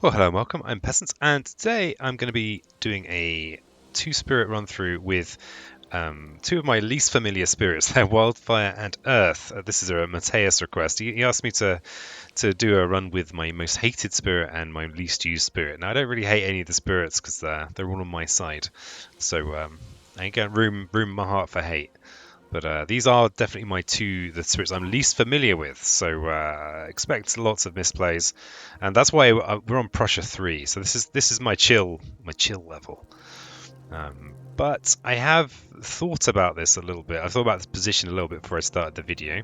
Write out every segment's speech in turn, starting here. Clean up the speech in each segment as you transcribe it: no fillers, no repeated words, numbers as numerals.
Well, hello and welcome. I'm Peasants, and today I'm going to be doing a two-spirit run-through with two of my least familiar spirits. They're Wildfire and Earth. This is a Mateusz request. He asked me to do a run with my most hated spirit and my least used spirit. Now, I don't really hate any of the spirits because they're all on my side, so I ain't got room in my heart for hate. But these are definitely the spirits I'm least familiar with, so expect lots of misplays, and that's why we're on Prussia 3. So this is my chill level. But I have thought about this a little bit. I thought about this position a little bit before I started the video.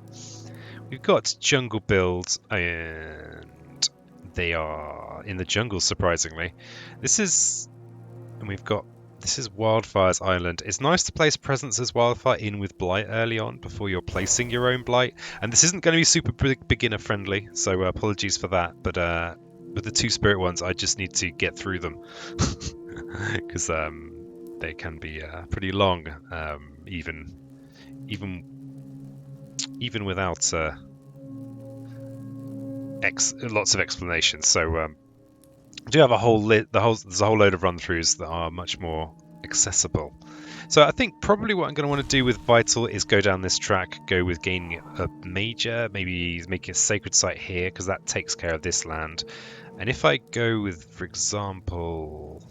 We've got jungle builds, and they are in the jungle, surprisingly. This is Wildfire's island. It's nice to place presence as Wildfire in with Blight early on before you're placing your own Blight. And this isn't going to be super beginner friendly, so apologies for that. But with the two spirit ones, I just need to get through them because they can be pretty long, even without lots of explanations. So I do have there's a whole load of run-throughs that are much more accessible. So I think probably what I'm going to want to do with Vital is go down this track, go with gaining a major, maybe making a sacred site here, because that takes care of this land. And if I go with, for example...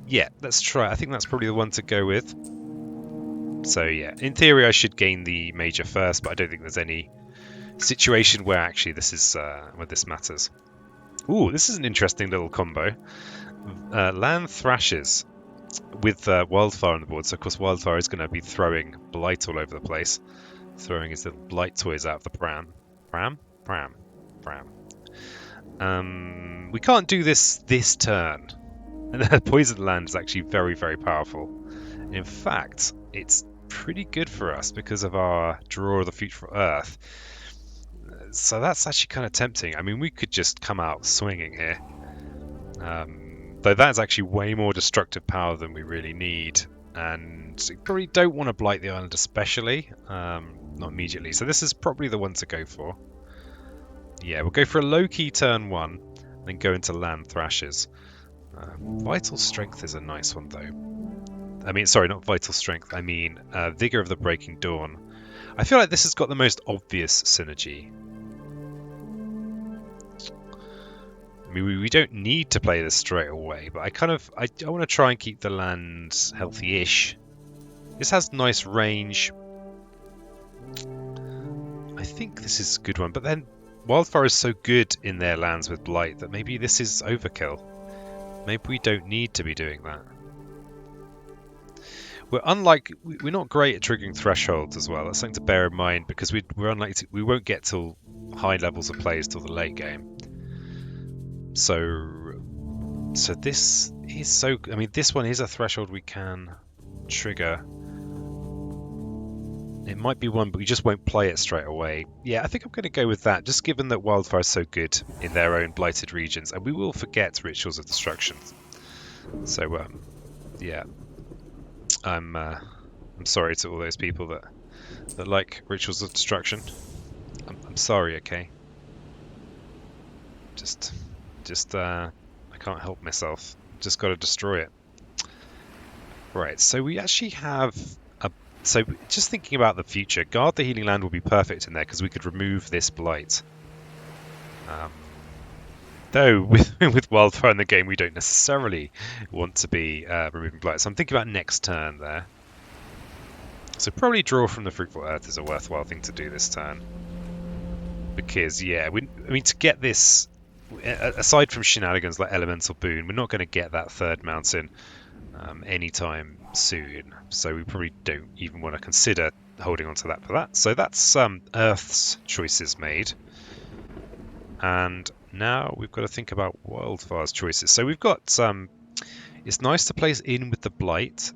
Yeah, let's try. I think that's probably the one to go with. So yeah, in theory I should gain the major first, but I don't think there's any situation where actually where this matters. Ooh, this is an interesting little combo. Land Thrashes with Wildfire on the board. So, of course, Wildfire is going to be throwing Blight all over the place. Throwing his little Blight toys out of the pram. Pram. We can't do this turn. And the Poison Land is actually very, very powerful. In fact, it's pretty good for us because of our Draw of the Future Earth. So that's actually kind of tempting. I mean, we could just come out swinging here. Though that's actually way more destructive power than we really need. And we probably don't want to Blight the island especially. Not immediately. So this is probably the one to go for. Yeah, we'll go for a low-key turn 1. Then go into Land Thrashes. Vital Strength is a nice one, though. I mean, sorry, not Vital Strength. I mean, Vigor of the Breaking Dawn. I feel like this has got the most obvious synergy. I mean, we don't need to play this straight away, but I want to try and keep the land healthy-ish. This has nice range. I think this is a good one, but then Wildfire is so good in their lands with Blight that maybe this is overkill. Maybe we don't need to be doing that. We're not great at triggering thresholds as well. That's something to bear in mind because we won't get till high levels of plays till the late game. So this is I mean, this one is a threshold we can trigger. It might be one, but we just won't play it straight away. Yeah, I think I'm going to go with that, just given that Wildfire is so good in their own blighted regions, and we will forget Rituals of Destruction. So, yeah, I'm sorry to all those people that like Rituals of Destruction. I'm sorry, okay? Just I can't help myself. Just got to destroy it. Right, so we actually have so just thinking about the future, Guard the Healing Land will be perfect in there because we could remove this Blight. Though with Wildfire in the game, we don't necessarily want to be removing Blight. So I'm thinking about next turn there. So probably Draw from the Fruitful Earth is a worthwhile thing to do this turn. Because, yeah, I mean, to get this, aside from shenanigans like Elemental Boon, we're not going to get that third mountain anytime soon. So we probably don't even want to consider holding on to that for that. So that's Earth's choices made. And now we've got to think about Wildfire's choices. So we've got it's nice to place in with the Blight,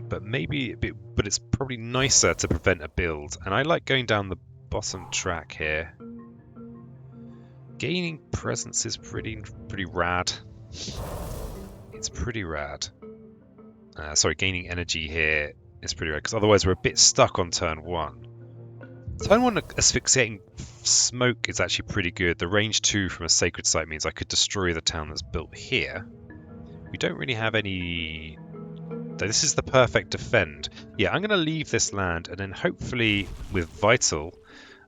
but but it's probably nicer to prevent a build. And I like going down the bottom track here. Gaining presence is pretty rad. It's pretty rad. Sorry, gaining energy here is pretty rad because otherwise we're a bit stuck on turn 1. Turn 1 asphyxiating smoke is actually pretty good. The range 2 from a sacred site means I could destroy the town that's built here. We don't really have any... This is the perfect defend. Yeah, I'm going to leave this land, and then hopefully with Vital, I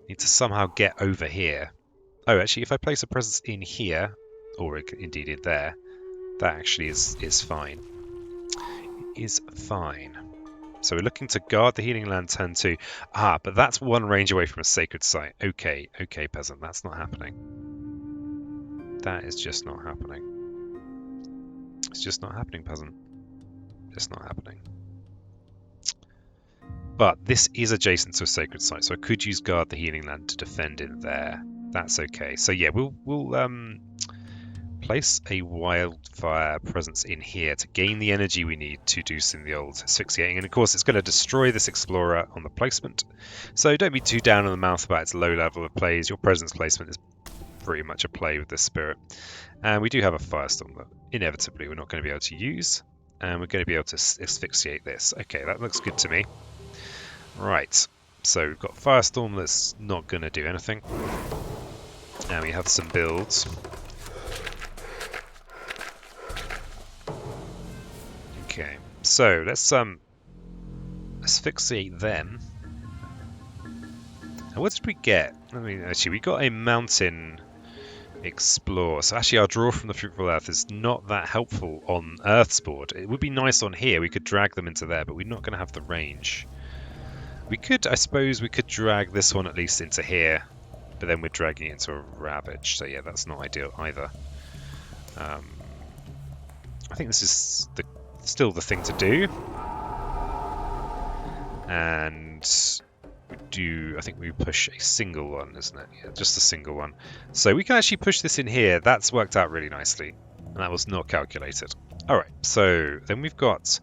need to somehow get over here. Oh, actually, if I place a presence in here, or indeed in there, that actually is fine. Is fine. So we're looking to guard the healing land turn 2. Ah, but that's one range away from a sacred site. Okay, okay, peasant, that's not happening. That is just not happening. It's just not happening, peasant. It's not happening. But this is adjacent to a sacred site, so I could use guard the healing land to defend in there. That's okay. So yeah, we'll place a wildfire presence in here to gain the energy we need to do some of the old asphyxiating. And of course, it's going to destroy this explorer on the placement. So don't be too down on the mouth about its low level of plays. Your presence placement is pretty much a play with this spirit. And we do have a firestorm that inevitably we're not going to be able to use. And we're going to be able to asphyxiate this. Okay, that looks good to me. Right, so we've got firestorm that's not going to do anything. And we have some builds. Okay, so let's asphyxiate them. And what did we get? I mean, actually, we got a mountain explore. So actually, our draw from the fruitful earth is not that helpful on Earth's board. It would be nice on here. We could drag them into there, but we're not going to have the range. We could, I suppose, we could drag this one at least into here, but then we're dragging it into a ravage. So yeah, that's not ideal either. I think this is still the thing to do. And I think we push a single one, isn't it? Yeah, just a single one. So we can actually push this in here. That's worked out really nicely. And that was not calculated. All right, so then we've got...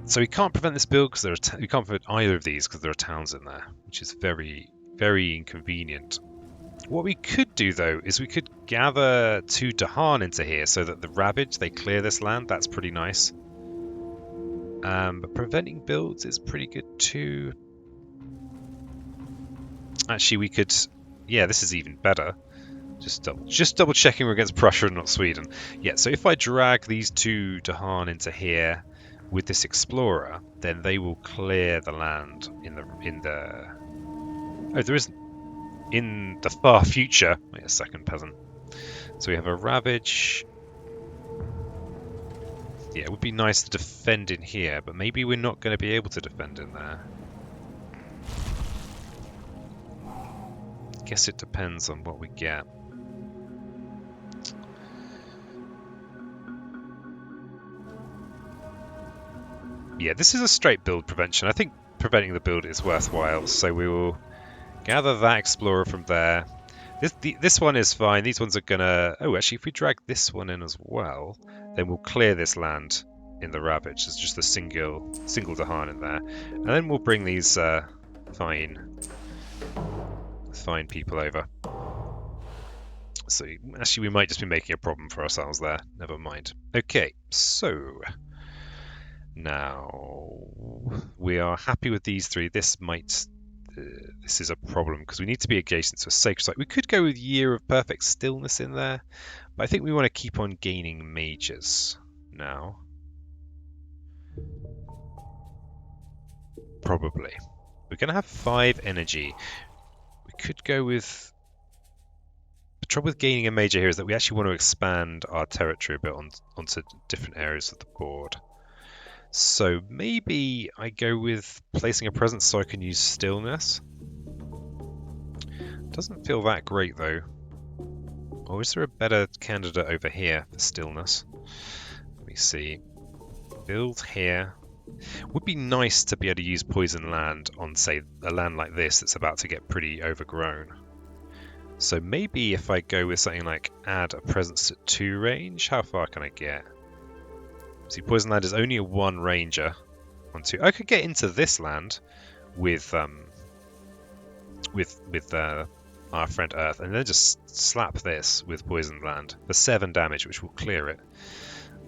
so we can't prevent this build because we can't prevent either of these because there are towns in there, which is very, very inconvenient. What we could do, though, is we could gather 2 Dahan into here so that the Ravage, they clear this land. That's pretty nice. But preventing builds is pretty good, too. Actually, we could... Yeah, this is even better. Just double checking we're against Prussia and not Sweden. Yeah, so if I drag these 2 Dahan into here with this Explorer, then they will clear the land in the... Oh, there isn't. In the far future. Wait a second, peasant. So we have a Ravage. Yeah, it would be nice to defend in here, but maybe we're not going to be able to defend in there. Guess it depends on what we get. Yeah, this is a straight build prevention. I think preventing the build is worthwhile, so we will gather that Explorer from there. This one is fine. These ones are gonna... Oh, actually, if we drag this one in as well, then we'll clear this land in the Ravage. There's just a single Dahan in there. And then we'll bring these fine people over. So, actually, we might just be making a problem for ourselves there. Never mind. Okay, so... Now, we are happy with these 3. This might... this is a problem because we need to be adjacent to a sacred site. We could go with Year of Perfect Stillness in there, but I think we want to keep on gaining mages now. Probably. We're going to have 5 energy. We could go with... The trouble with gaining a major here is that we actually want to expand our territory a bit onto different areas of the board. So maybe I go with placing a presence so I can use stillness. Doesn't feel that great though. Or is there a better candidate over here for stillness? Let me see. Build here. Would be nice to be able to use poison land on, say, a land like this that's about to get pretty overgrown. So maybe if I go with something like add a presence at 2 range, how far can I get? See, poison land is only a 1 ranger on 2. I could get into this land with our friend Earth, and then just slap this with poison land for 7 damage, which will clear it.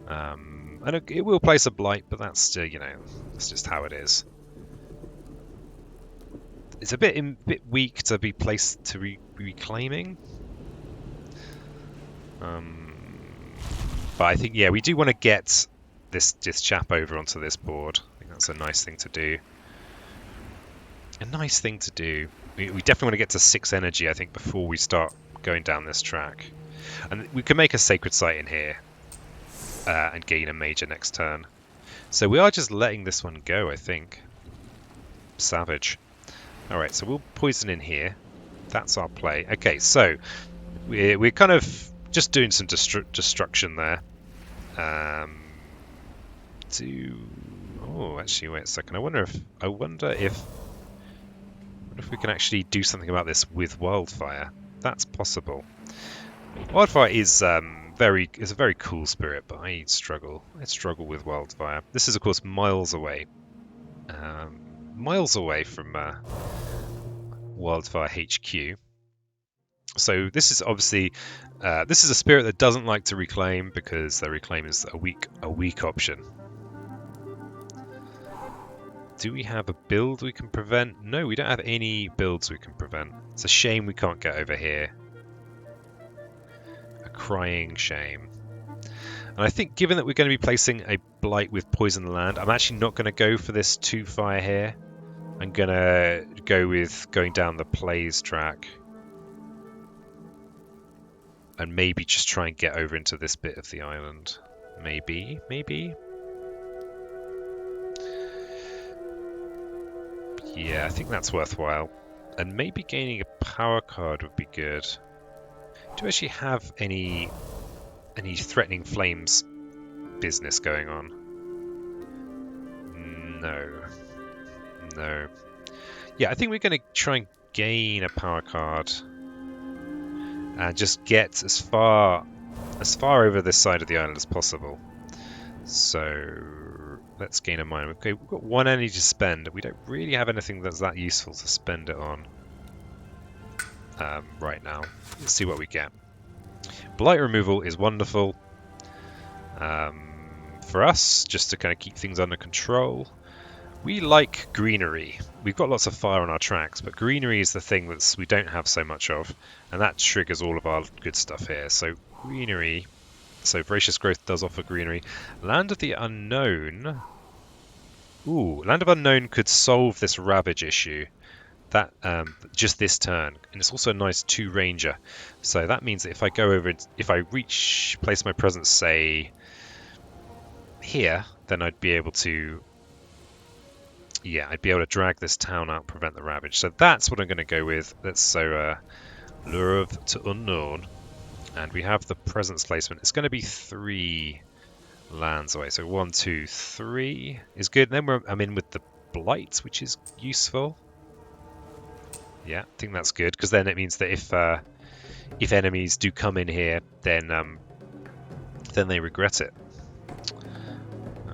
And it will place a blight, but that's still, you know, that's just how it is. it's a bit weak to be placed to reclaiming. But I think, yeah, we do want to get this chap over onto this board. I think that's a nice thing to do. A nice thing to do. We definitely want to get to 6 energy, I think, before we start going down this track. And we can make a sacred site in here and gain a major next turn. So we are just letting this one go, I think. Savage. Alright, so we'll poison in here. That's our play. Okay, so we're kind of just doing some destruction there. Oh, actually, wait a second. I wonder if we can actually do something about this with Wildfire. That's possible. Wildfire is a very cool spirit, but I struggle. I struggle with Wildfire. This is, of course, miles away. Miles away from Wildfire HQ. So this is obviously this is a spirit that doesn't like to reclaim because the reclaim is a weak option. Do we have a build we can prevent? No, we don't have any builds we can prevent. It's a shame we can't get over here. A crying shame. And I think given that we're going to be placing a blight with poison land, I'm actually not going to go for this 2 fire here. I'm going to go with going down the plays track. And maybe just try and get over into this bit of the island. Maybe. Yeah, I think that's worthwhile. And maybe gaining a power card would be good. Do we actually have any threatening flames business going on? No. Yeah, I think we're going to try and gain a power card. And just get as far over this side of the island as possible. So let's gain a mine. Okay, we've got 1 energy to spend. We don't really have anything that's that useful to spend it on right now. Let's see what we get. Blight removal is wonderful for us, just to kind of keep things under control. We like greenery. We've got lots of fire on our tracks, but greenery is the thing that we don't have so much of, and that triggers all of our good stuff here. So greenery. So Voracious Growth does offer greenery. Land of the Unknown. Ooh, Land of Unknown could solve this Ravage issue. That just this turn, and it's also a nice 2 ranger. So that means that if I go over, if I place my presence, say here, then I'd be able to. Yeah, I'd be able to drag this town out, prevent the Ravage. So that's what I'm going to go with. Lure to Unknown. And we have the presence placement. It's going to be 3 lands away. So 1, 2, 3 is good. And then I'm in with the Blight, which is useful. Yeah, I think that's good. Because then it means that if enemies do come in here, then they regret it.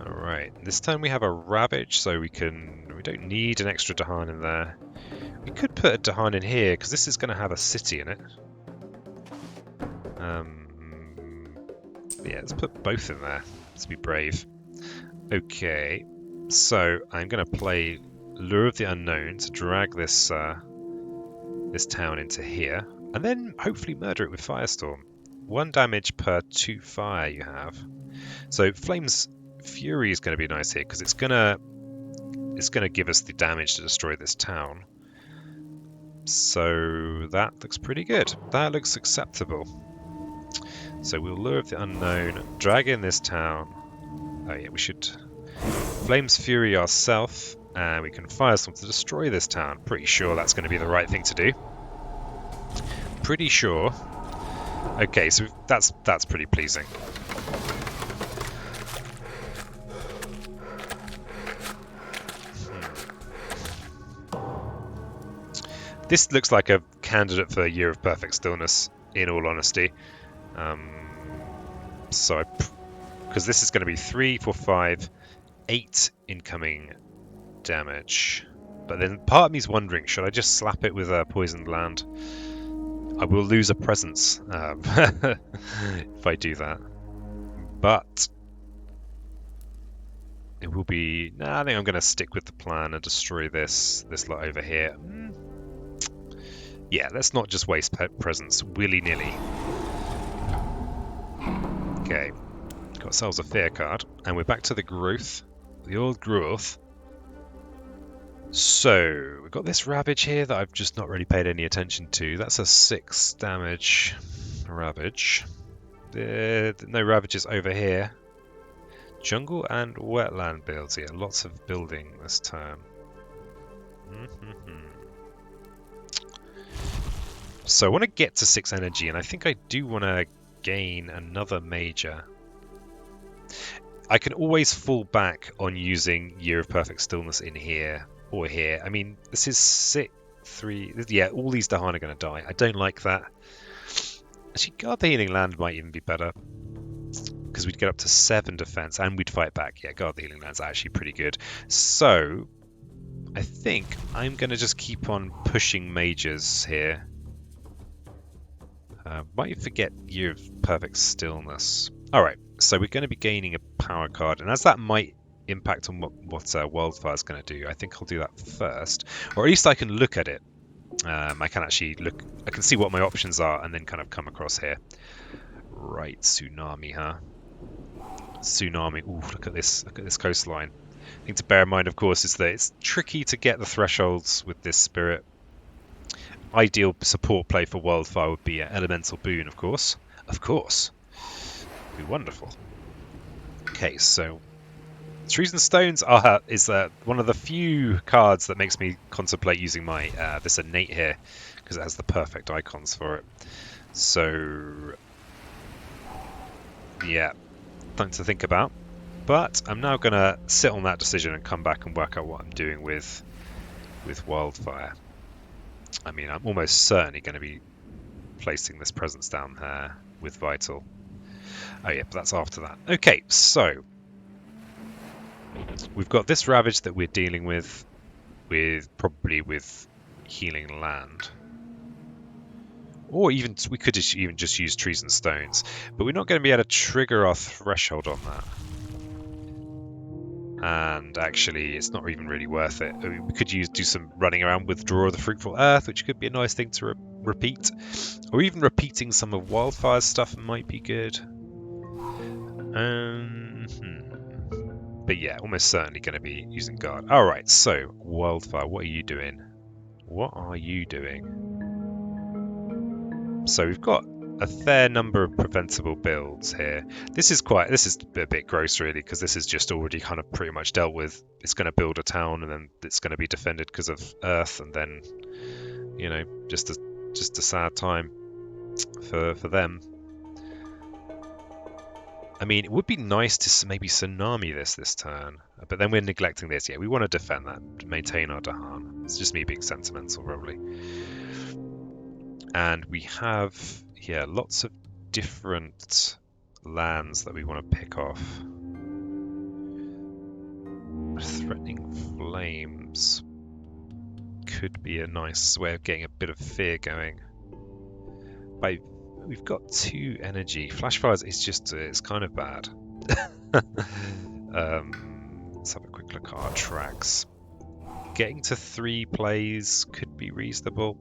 Alright, this time we have a Ravage, so we don't need an extra Dahan in there. We could put a Dahan in here, because this is going to have a city in it. Yeah, let's put both in there. Let's be brave. Okay, so I'm going to play Lure of the Unknown to drag this this town into here, and then hopefully murder it with Firestorm. 1 damage per 2 fire you have. So Flames Fury is going to be nice here because it's going to give us the damage to destroy this town. So that looks pretty good. That looks acceptable. So we'll Lure of the Unknown, drag in this town. Oh yeah, we should Flames Fury ourselves, and we can Firestorm to destroy this town. Pretty sure that's going to be the right thing to do. Pretty sure. Okay, so that's pretty pleasing. This looks like a candidate for a Year of Perfect Stillness, in all honesty. Because this is going to be 3, 4, 5, 8 incoming damage. But then part of me's wondering, should I just slap it with a poisoned land? I will lose a presence if I do that. But It will be... Nah, I think I'm going to stick with the plan and destroy this lot over here. Yeah, let's not just waste presents willy-nilly. Okay, got ourselves a fear card, and we're back to the growth. The old growth. So, we've got this Ravage here that I've just not really paid any attention to. That's a 6 damage Ravage. No Ravages over here. Jungle and wetland builds here. Lots of building this turn. So I want to get to 6 energy, and I think I do want to gain another major. I can always fall back on using Year of Perfect Stillness in here or here. I mean, this is 3... Yeah, all these Dahan are going to die. I don't like that. Actually, Guard the Healing Land might even be better, because we'd get up to 7 defense and we'd fight back. Yeah, Guard the Healing Land's actually pretty good. So, I think I'm going to just keep on pushing mages here. Might forget Year of Perfect Stillness. Alright, so we're going to be gaining a power card, and as that might impact on what Wildfire's going to do, I think I'll do that first. Or at least I can look at it. I can actually look, I can see what my options are and then kind of come across here. Right, Tsunami, huh? Tsunami. Ooh, look at this coastline. The thing to bear in mind, of course, is that it's tricky to get the thresholds with this spirit. Ideal support play for Wildfire would be an Elemental Boon, of course. Of course. Would be wonderful. Okay, so Trees and Stones is one of the few cards that makes me contemplate using my this innate here, because it has the perfect icons for it. So yeah, something to think about. But I'm now going to sit on that decision and come back and work out what I'm doing with Wildfire. I mean, I'm almost certainly going to be placing this presence down there with Vital. Oh yeah, but that's after that. Okay, so we've got this Ravage that we're dealing with probably with Healing Land. Or even we could even just use Trees and Stones, but we're not going to be able to trigger our threshold on that. And actually, it's not even really worth it. I mean, we could do some running around with Draw of the Fruitful Earth, which could be a nice thing to repeat. Or even repeating some of Wildfire's stuff might be good. But yeah, almost certainly going to be using Guard. Alright, so, Wildfire, what are you doing? What are you doing? So we've got a fair number of preventable builds here. This is a bit gross, really, because this is just already kind of pretty much dealt with. It's going to build a town, and then it's going to be defended because of Earth, and then, you know, just a sad time for them. I mean, it would be nice to maybe Tsunami this turn, but then we're neglecting this. Yeah, we want to defend that, to maintain our Dahan. It's just me being sentimental, probably. And we have, yeah, lots of different lands that we want to pick off. Threatening Flames could be a nice way of getting a bit of fear going. We've got 2 energy. Flashfires is just, it's kind of bad. Let's have a quick look at our tracks. Getting to 3 plays could be reasonable.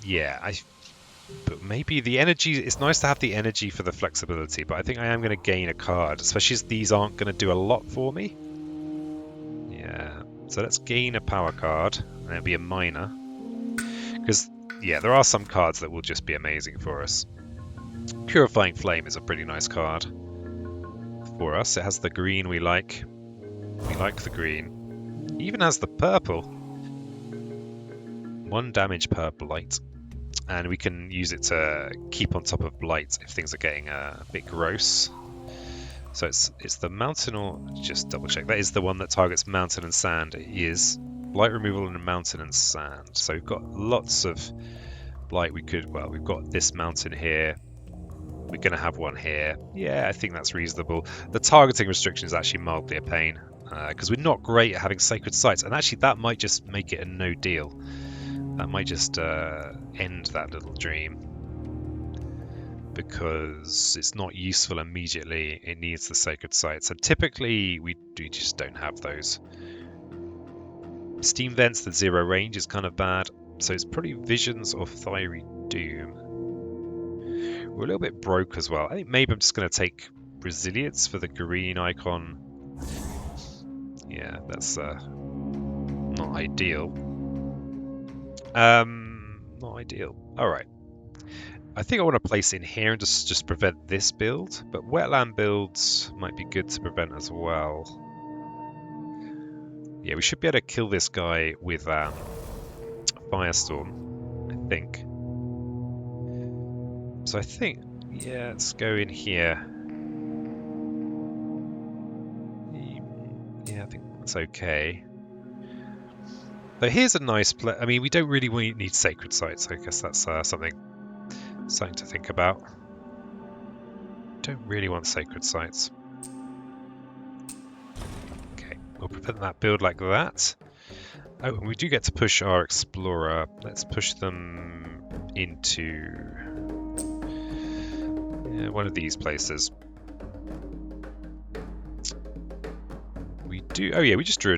Yeah, but maybe the energy, it's nice to have the energy for the flexibility, but I think I am going to gain a card, especially as these aren't going to do a lot for me. Yeah, so let's gain a power card, and it'll be a minor. Because, yeah, there are some cards that will just be amazing for us. Purifying Flame is a pretty nice card for us. It has the green we like. We like the green. It even has the purple. 1 damage per blight. And we can use it to keep on top of blight if things are getting a bit gross. So it's the mountain, or just double check. That is the one that targets mountain and sand. It is blight removal and mountain and sand. So we've got lots of blight. We've got this mountain here. We're going to have one here. Yeah, I think that's reasonable. The targeting restriction is actually mildly a pain, because we're not great at having sacred sites. And actually that might just make it a no deal. That might just end that little dream. because it's not useful immediately. It needs the sacred sites, and typically we just don't have those. Steam vents, the 0 range is kind of bad, so it's probably visions or fiery doom. We're a little bit broke as well. I think maybe I'm just going to take resilience for the green icon. Yeah, that's not ideal. Not ideal. All right. I think I want to place in here and just prevent this build, but wetland builds might be good to prevent as well. Yeah, we should be able to kill this guy with Firestorm, I think. So I think, yeah, let's go in here. Yeah, I think that's okay. So here's a nice place. I mean, we don't really need sacred sites. I guess that's something to think about. Don't really want sacred sites. Okay, we'll prevent that build like that. Oh, and we do get to push our explorer. Let's push them into one of these places. We do. Oh yeah, we just drew a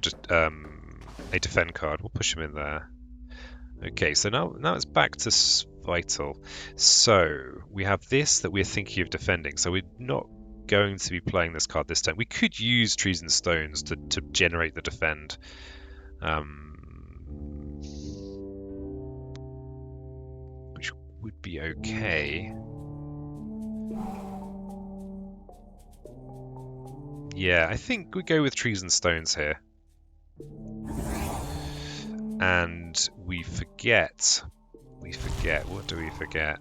defend card. We'll push them in there. Okay, so now it's back to vital. So we have this that we're thinking of defending. So we're not going to be playing this card this time. We could use trees and stones to generate the defend. Which would be okay. Yeah, I think we go with trees and stones here. And we forget. What do we forget?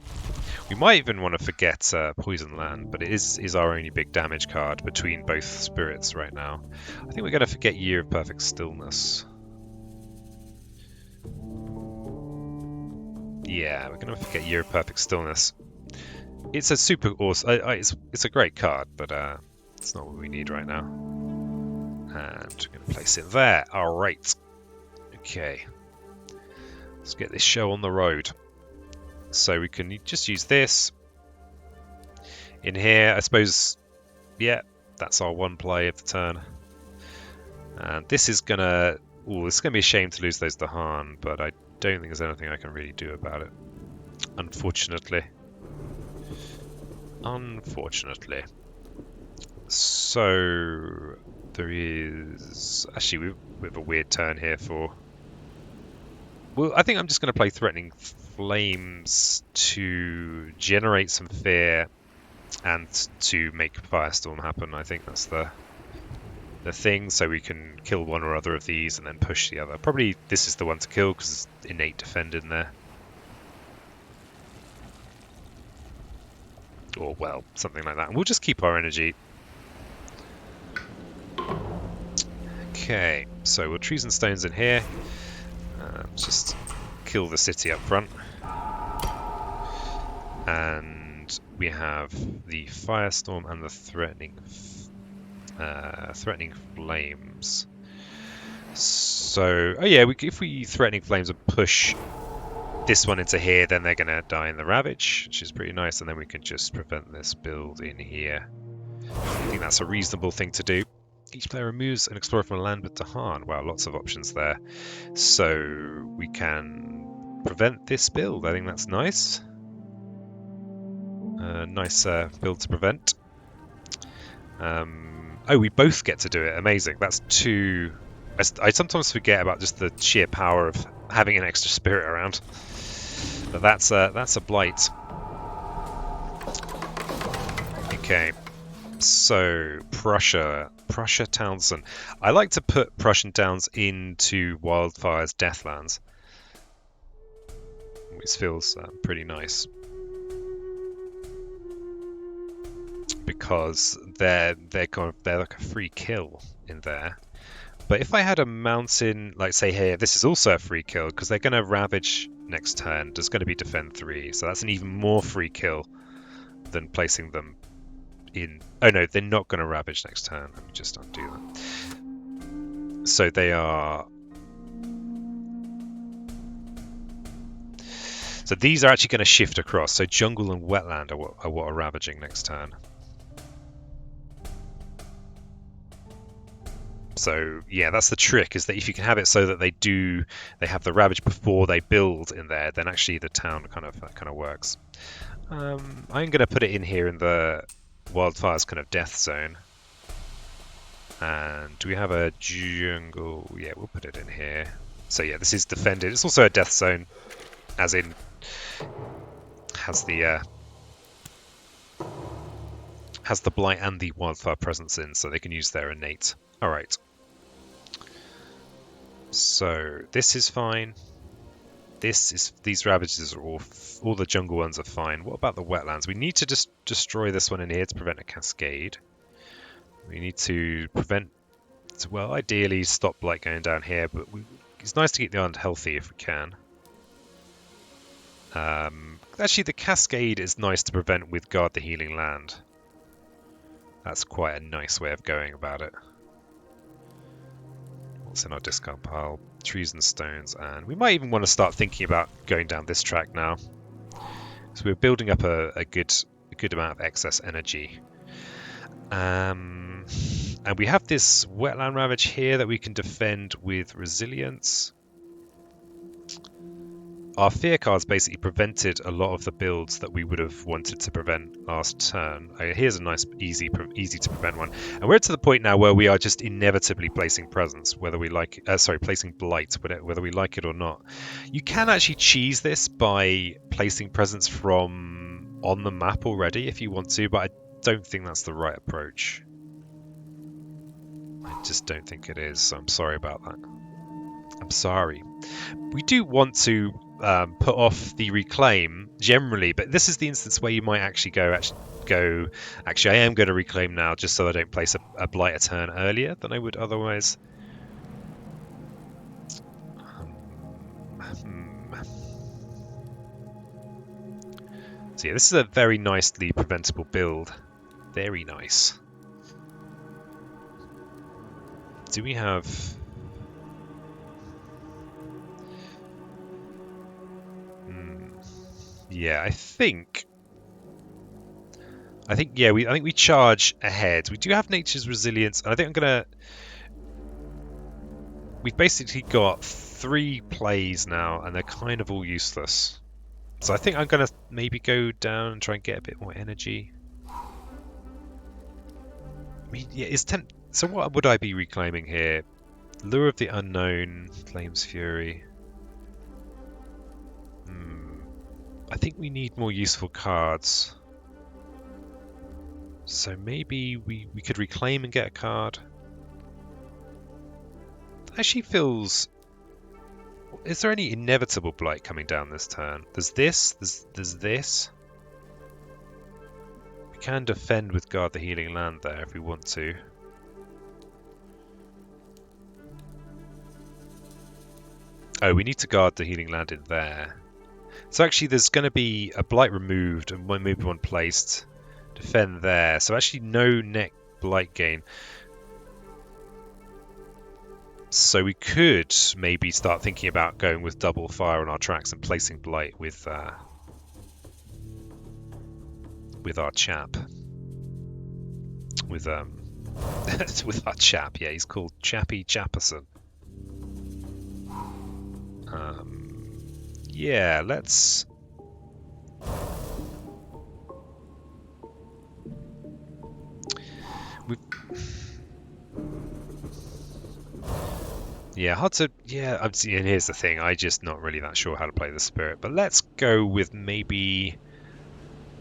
We might even want to forget Poison Land, but it is our only big damage card between both spirits right now. I think we're going to forget Year of Perfect Stillness. Yeah, we're going to forget Year of Perfect Stillness. It's a super awesome. It's a great card, but it's not what we need right now. And we're going to place it there. All right. Okay. Let's get this show on the road. So we can just use this in here. I suppose, yeah, that's our one play of the turn. And this is gonna, it's gonna be a shame to lose those Dahan, but I don't think there's anything I can really do about it. Unfortunately. So there is actually we have a weird turn here for. Well, I think I'm just going to play Threatening Flames to generate some fear and to make Firestorm happen. I think that's the thing, so we can kill one or other of these and then push the other. Probably this is the one to kill because there's innate defend in there. Or, well, something like that. And we'll just keep our energy. Okay, so we'll trees and stones in here. Just kill the city up front. And we have the Firestorm and the Threatening Flames. So, oh yeah, if we Threatening Flames and push this one into here, then they're going to die in the Ravage, which is pretty nice, and then we can just prevent this build in here. I think that's a reasonable thing to do. Each player removes an explorer from a land with Dahan. Wow, lots of options there. So we can prevent this build. I think that's nice. Nice build to prevent. Oh, we both get to do it. Amazing. That's two. I sometimes forget about just the sheer power of having an extra spirit around. But that's a blight. Okay. So Prussia Townsend. I like to put Prussian towns into Wildfire's Deathlands, which feels pretty nice because they're like a free kill in there. But if I had a mountain, like say here, this is also a free kill because they're going to Ravage next turn. There's going to be Defend 3, so that's an even more free kill than placing them in. Oh no, they're not going to Ravage next turn. Let me just undo that. So they are. So these are actually going to shift across. So jungle and wetland are what are ravaging next turn. So yeah, that's the trick, is that if you can have it so that they have the ravage before they build in there, then actually the town kind of works. I'm going to put it in here in the Wildfire's kind of death zone. And do we have a jungle? Yeah, we'll put it in here. So yeah, this is defended. It's also a death zone, as in has the blight and the wildfire presence in, so they can use their innate. All right. So this is fine. These ravages are all the jungle ones are fine. What about the wetlands? We need to just destroy this one in here to prevent a cascade. We need to prevent, well, ideally stop blight going down here, but it's nice to keep the island healthy if we can. Actually, the cascade is nice to prevent with guard the healing land. That's quite a nice way of going about it. What's in our discard pile? Trees and stones, and we might even want to start thinking about going down this track now. So we're building up a good amount of excess energy. And we have this wetland ravage here that we can defend with resilience. Our fear cards basically prevented a lot of the builds that we would have wanted to prevent last turn. Here's a nice, easy to prevent one. And we're to the point now where we are just inevitably placing presence, whether we like, placing blight, whether we like it or not. You can actually cheese this by placing presence from on the map already if you want to, but I don't think that's the right approach. I just don't think it is, so I'm sorry about that. I'm sorry. We do want to put off the reclaim generally, but this is the instance where you might actually go. Actually, I am going to reclaim now, just so I don't place a blight a turn earlier than I would otherwise. So yeah, this is a very nicely preventable build. Very nice. Do we have? Yeah, I think yeah, I think we charge ahead. We do have nature's resilience, and I think we've basically got 3 plays now, and they're kind of all useless. So I think I'm gonna maybe go down and try and get a bit more energy. I mean, yeah, so what would I be reclaiming here? Lure of the Unknown, Flame's Fury. I think we need more useful cards. So maybe we could reclaim and get a card. Actually feels... Is there any inevitable blight coming down this turn? There's this. There's this. We can defend with guard the healing land there if we want to. Oh, we need to guard the healing land in there. So actually there's going to be a blight removed and maybe one placed. Defend there. So actually no net blight gain. So we could maybe start thinking about going with double fire on our tracks and placing blight with our chap. With with our chap. Yeah, he's called Chappy Chapperson. Yeah, let's... Yeah, hard to... Yeah, and here's the thing. I'm just not really that sure how to play the spirit. But let's go with maybe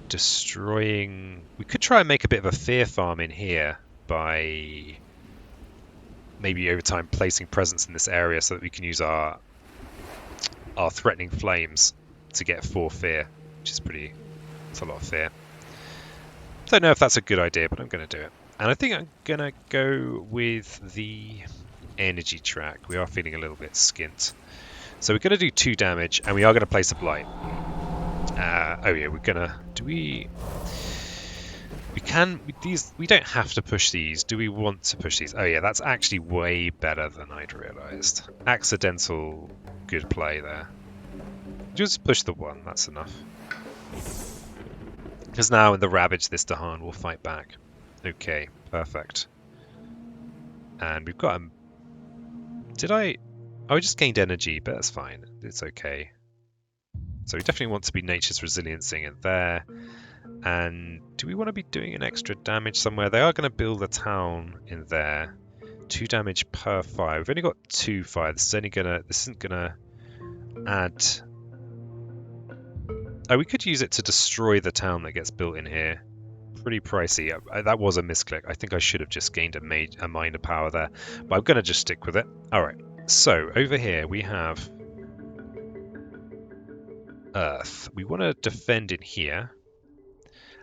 destroying... We could try and make a bit of a fear farm in here by maybe over time placing presence in this area so that we can use our threatening flames to get 4 fear, which is it's a lot of fear. Don't know if that's a good idea, but I'm going to do it. And I think I'm going to go with the energy track. We are feeling a little bit skint. So we're going to do 2 damage, and we are going to place a blight. Oh yeah, we're going to... We don't have to push these. Do we want to push these? Oh yeah, that's actually way better than I'd realised. Accidental good play there. Just push the 1, that's enough. Because now in the Ravage, this Dahan will fight back. Okay, perfect. And we've got a... Did I... Oh, I just gained energy, but that's fine. It's okay. So we definitely want to be Nature's Resiliency in there. And do we want to be doing an extra damage somewhere? They are going to build a town in there. 2 damage per fire. We've only got 2 fire. This isn't gonna add... Oh, we could use it to destroy the town that gets built in here. Pretty pricey. That was a misclick. I think I should have just gained a minor power there. But I'm going to just stick with it. Alright, so over here we have Earth. We want to defend in here.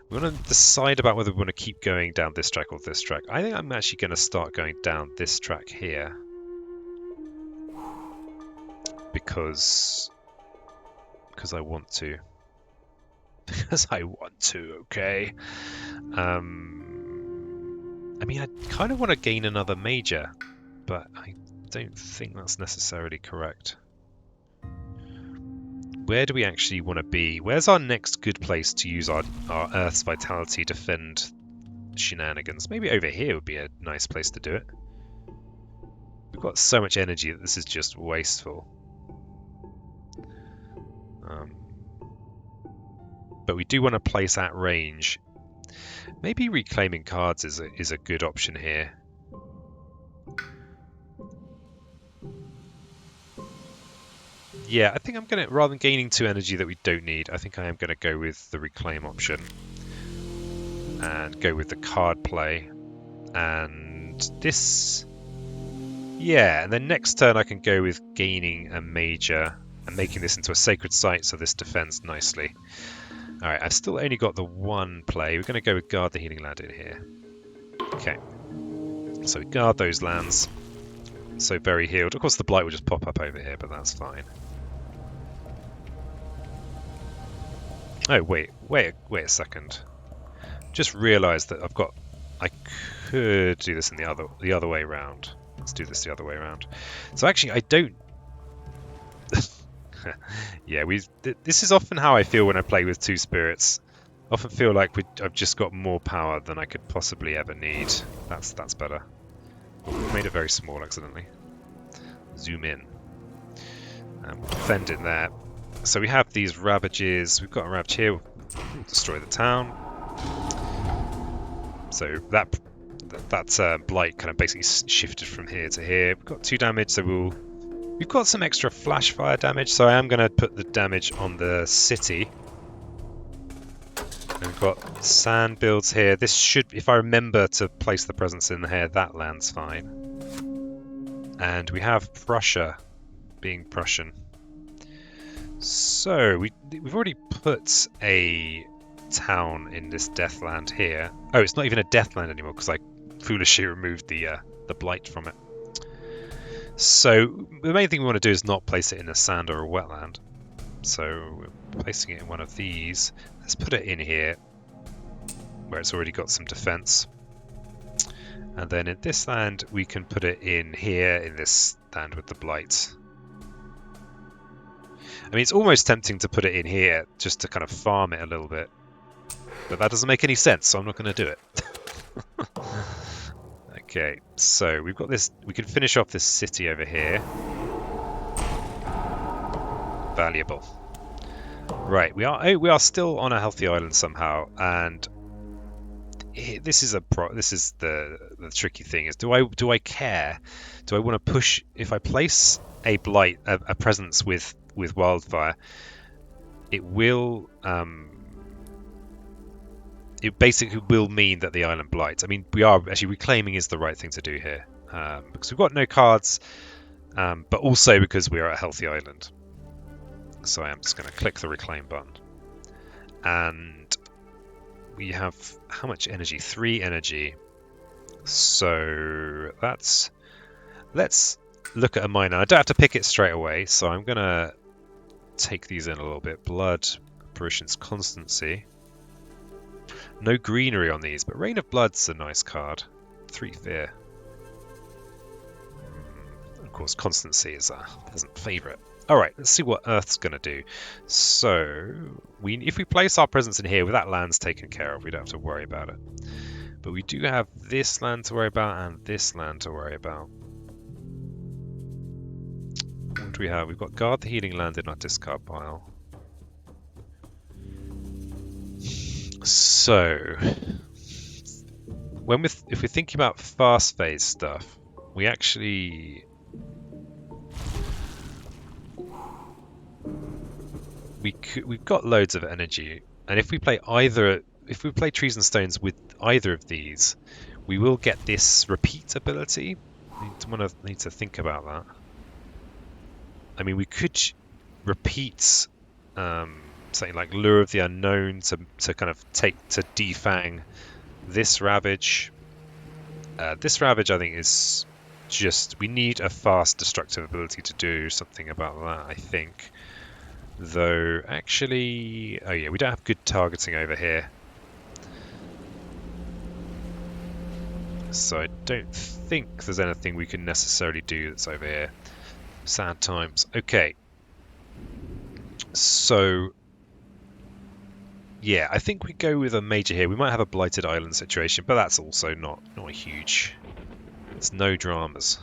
We want to decide about whether we want to keep going down this track or this track. I think I'm actually going to start going down this track here. Because I want to. Because I want to, okay? I mean, I kind of want to gain another major, but I don't think that's necessarily correct. Where do we actually want to be? Where's our next good place to use our Earth's Vitality defend shenanigans? Maybe over here would be a nice place to do it. We've got so much energy that this is just wasteful. But we do want to place at range. Maybe reclaiming cards is a good option here. Yeah, I think I'm going to, rather than gaining 2 energy that we don't need, I think I am going to go with the reclaim option. And go with the card play. And this... Yeah, and then next turn I can go with gaining a major and making this into a sacred site so this defends nicely. Alright, I've still only got the 1 play. We're going to go with guard the healing land in here. Okay. So we guard those lands. So very healed. Of course the blight will just pop up over here, but that's fine. Oh, wait a second. Just realised that I could do this in the other way around. Let's do this the other way around. So actually I don't... Yeah, this is often how I feel when I play with 2 spirits. I often feel like I've just got more power than I could possibly ever need. That's better. We made it very small accidentally. Zoom in. And we'll defend in there. So we have these ravages. We've got a ravage here. We'll destroy the town. So that blight kind of basically shifted from here to here. We've got 2 damage, so we've got some extra flash fire damage, so I am going to put the damage on the city. And we've got sand builds here. This should, if I remember to place the presence in here, that lands fine. And we have Prussia being Prussian. So we've already put a town in this Deathland here. Oh, it's not even a Deathland anymore because I foolishly removed the blight from it. So the main thing we want to do is not place it in a sand or a wetland. So we're placing it in one of these. Let's put it in here where it's already got some defense. And then in this land we can put it in here in this land with the blight. I mean, it's almost tempting to put it in here just to kind of farm it a little bit. But that doesn't make any sense, so I'm not going to do it. Okay, so we've got this. We can finish off this city over here. Valuable. Right, we are still on a healthy island somehow, and this is the tricky thing: is do I care? Do I want to push? If I place a blight, a presence with Wildfire, it will it basically will mean that the island blights. I mean, we are actually reclaiming is the right thing to do here because we've got no cards, but also because we are a healthy island. So I am just going to click the reclaim button, and we have how much energy? 3 energy. So let's look at a miner. I don't have to pick it straight away, so I'm going to take these in a little bit. Blood, Apparition's Constancy. No greenery on these, but Rain of Blood's a nice card. 3 fear. Of course, Constancy is a pleasant favourite. All right, let's see what Earth's going to do. So, if we place our presence in here, well, that land's taken care of. We don't have to worry about it. But we do have this land to worry about and this land to worry about. What do we have? We've got guard the healing land in our discard pile. So, if we're thinking about fast phase stuff, we actually we've got loads of energy, and if we play trees and stones with either of these, we will get this repeat ability. Need to think about that. I mean, we could repeat something like Lure of the Unknown to kind of defang this Ravage. This Ravage, I think, is just we need a fast destructive ability to do something about that. I think. Though, actually... Oh yeah, we don't have good targeting over here. So I don't think there's anything we can necessarily do that's over here. Sad times. Okay. So... Yeah, I think we go with a major here. We might have a blighted island situation, but that's also not huge. It's no dramas.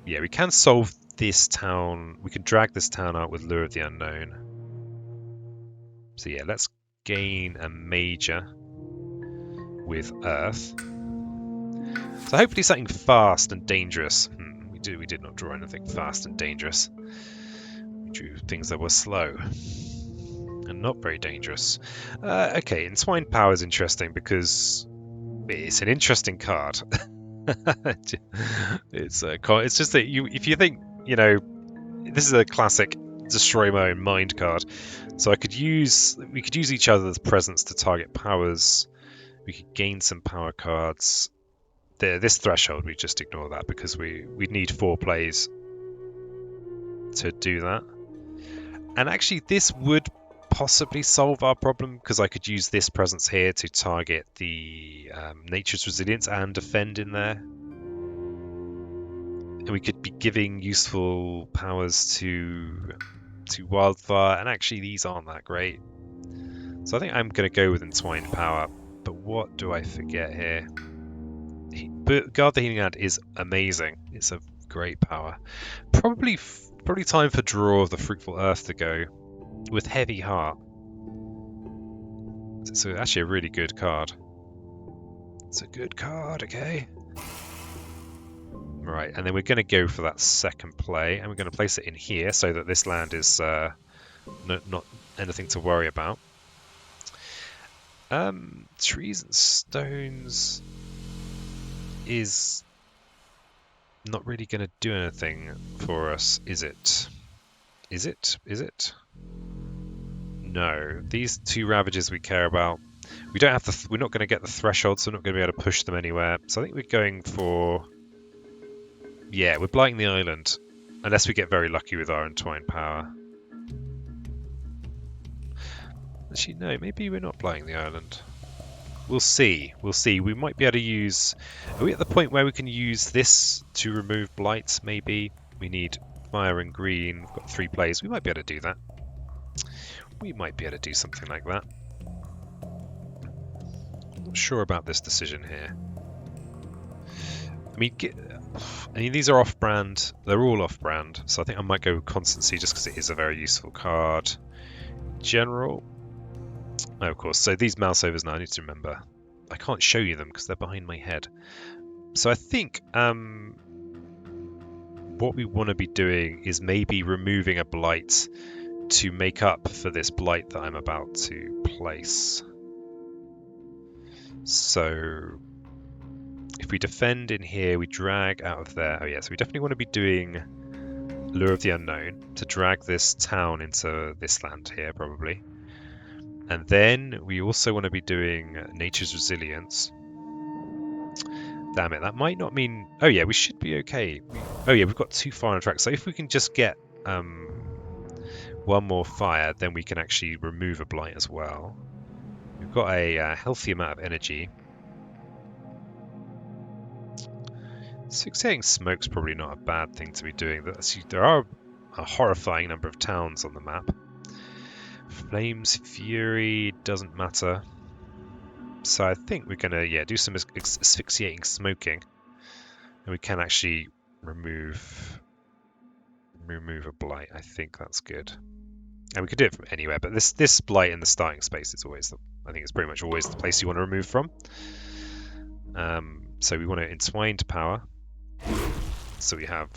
Yeah, we can solve this town. We can drag this town out with Lure of the Unknown. So yeah, let's gain a major with Earth. So hopefully something fast and dangerous. We did not draw anything fast and dangerous. We drew things that were slow and not very dangerous. Okay, Entwined Power is interesting because it's an interesting card. It's just that if you think, this is a classic destroy my own mind card. So we could use each other's presence to target powers. We could gain some power cards. This threshold, we just ignore that because we need 4 plays to do that. And actually, this would possibly solve our problem because I could use this presence here to target the Nature's Resilience and defend in there. And we could be giving useful powers to Wildfire, and actually these aren't that great. So I think I'm going to go with Entwined Power. But what do I forget here? Guard the Healing Hand is amazing. It's a great power. Probably time for Draw of the Fruitful Earth to go with Heavy Heart. It's actually a really good card. It's a good card, okay? Right, and then we're going to go for that second play, and we're going to place it in here so that this land is not anything to worry about. Trees and Stones is not really going to do anything for us, is it? Is it? No. These 2 Ravages we care about. We don't have we're not going to get the threshold, so we're not going to be able to push them anywhere. So I think we're going for... Yeah, we're blighting the island. Unless we get very lucky with our Entwined Power. Actually, no, maybe we're not blighting the island. We'll see. We might be able to use... Are we at the point where we can use this to remove blights, maybe? We need fire and green. We've got 3 plays. We might be able to do that. We might be able to do something like that. I'm not sure about this decision here. I mean, these are off-brand. They're all off-brand. So I think I might go with Constancy just because it is a very useful card. General. Oh, of course. So these mouse overs now, I need to remember. I can't show you them because they're behind my head. So I think what we want to be doing is maybe removing a blight to make up for this blight that I'm about to place. So if we defend in here, we drag out of there. Oh yeah, so we definitely want to be doing Lure of the Unknown to drag this town into this land here, probably. And then we also want to be doing Nature's Resilience. Damn it, that might not mean... Oh yeah, we should be okay. Oh yeah, we've got 2 fire on track. So if we can just get 1 more fire, then we can actually remove a blight as well. We've got a healthy amount of energy. Asphyxiating smoke's probably not a bad thing to be doing. There are a horrifying number of towns on the map. Flames, Fury, doesn't matter. So I think we're going to, do some asphyxiating smoking. And we can actually remove a blight. I think that's good. And we could do it from anywhere, but this blight in the starting space is always I think it's pretty much always the place you want to remove from. So we want to entwined power. So we have,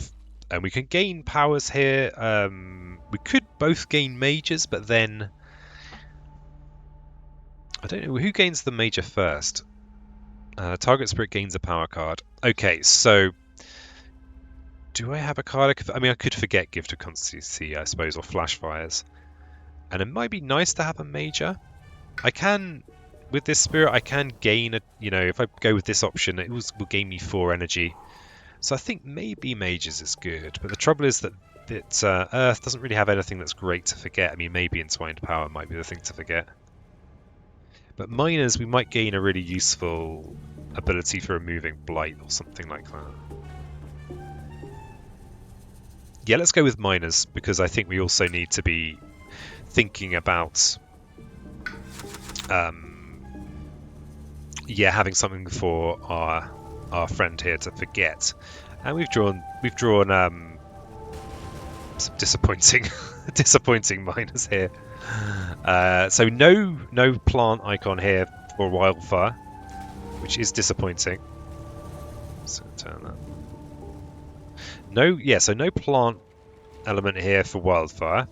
and we can gain powers here. We could both gain mages, but then I don't know who gains the major first. Target spirit gains a power card. Okay, so do I have a card? I mean, I could forget Gift of Constancy, I suppose, or Flash Fires. And it might be nice to have a major. I can, with this spirit, I can gain a, if I go with this option, it will gain me 4 energy. So I think maybe mages is good. But the trouble is that Earth doesn't really have anything that's great to forget. I mean, maybe entwined power might be the thing to forget. But miners, we might gain a really useful ability for removing blight or something like that. Yeah, let's go with miners, because I think we also need to be thinking about having something for our friend here to forget. And we've drawn some disappointing miners here. So no plant icon here for Wildfire, which is disappointing. So turn that. So no plant element here for Wildfire.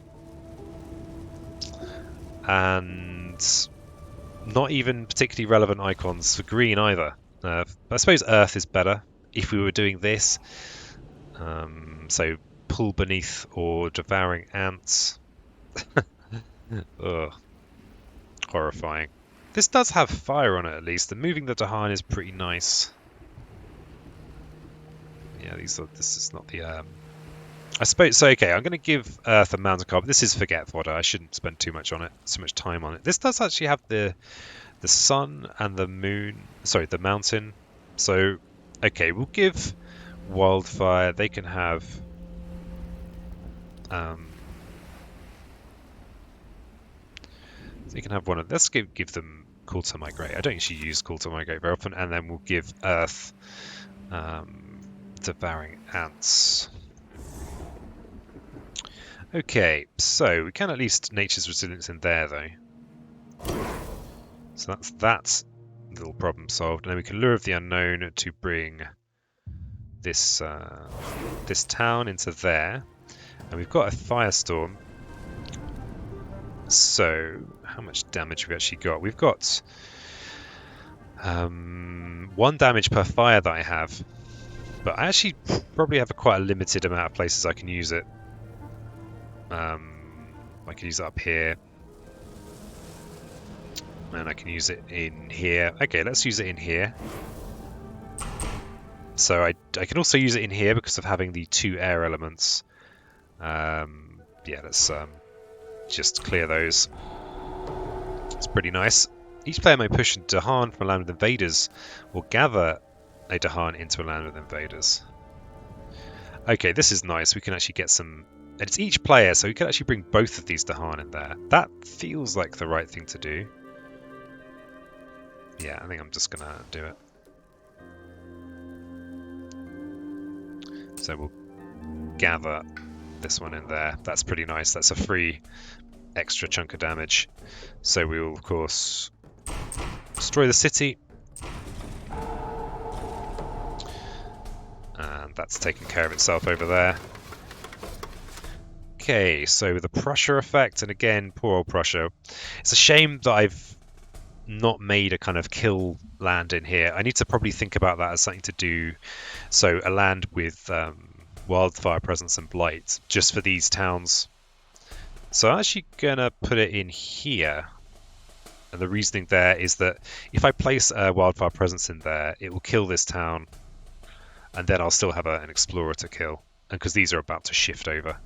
And not even particularly relevant icons for green either. I suppose Earth is better if we were doing this. So Pull Beneath or Devouring Ants. Ugh. Horrifying. This does have fire on it at least, and moving the Dahan is pretty nice. Yeah, this is not the... I suppose, so okay, I'm going to give Earth a mountain card, but this is Forget Fodder. I shouldn't spend too much time on it. This does actually have the sun and the moon, sorry, the mountain. So, okay, we'll give Wildfire, they can have... they can have one of... Let's give them Call to Migrate. I don't actually use Call to Migrate very often, and then we'll give Earth Devouring Ants. Okay, so we can at least Nature's Resilience in there, though. So that's that little problem solved. And then we can Lure of the Unknown to bring this this town into there. And we've got a Firestorm. So how much damage have we actually got? We've got 1 damage per fire that I have. But I actually probably have quite a limited amount of places I can use it. I can use it up here. And I can use it in here. Okay, let's use it in here. So I can also use it in here because of having the 2 air elements. Yeah, let's just clear those. It's pretty nice. Each player may push a Dahan from a land with invaders or gather a Dahan into a land with invaders. Okay, this is nice. We can actually get some... And it's each player, so we can actually bring both of these Dahan in there. That feels like the right thing to do. Yeah, I think I'm just going to do it. So we'll gather this one in there. That's pretty nice. That's a free extra chunk of damage. So we will, of course, destroy the city. And that's taken care of itself over there. Okay, so the Prussia effect, and again, poor old Prussia. It's a shame that I've not made a kind of kill land in here. I need to probably think about that as something to do. So a land with Wildfire Presence and Blight, just for these towns. So I'm actually going to put it in here. And the reasoning there is that if I place a Wildfire Presence in there, it will kill this town. And then I'll still have an Explorer to kill. And because these are about to shift over.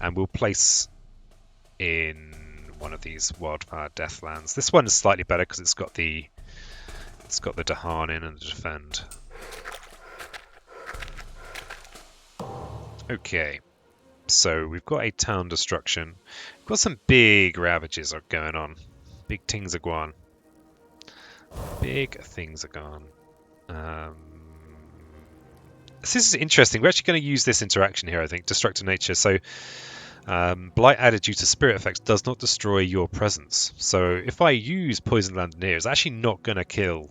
And we'll place in one of these Wildfire Deathlands. This one is slightly better because it's got the Dahan in and the Defend. Okay, so we've got a town destruction. We've got some big ravages are going on. Big things are gone. Big things are gone. This is interesting. We're actually going to use this interaction here, I think. Destructive nature. So blight added due to spirit effects does not destroy your presence. So if I use Poison Landineer, it's actually not going to kill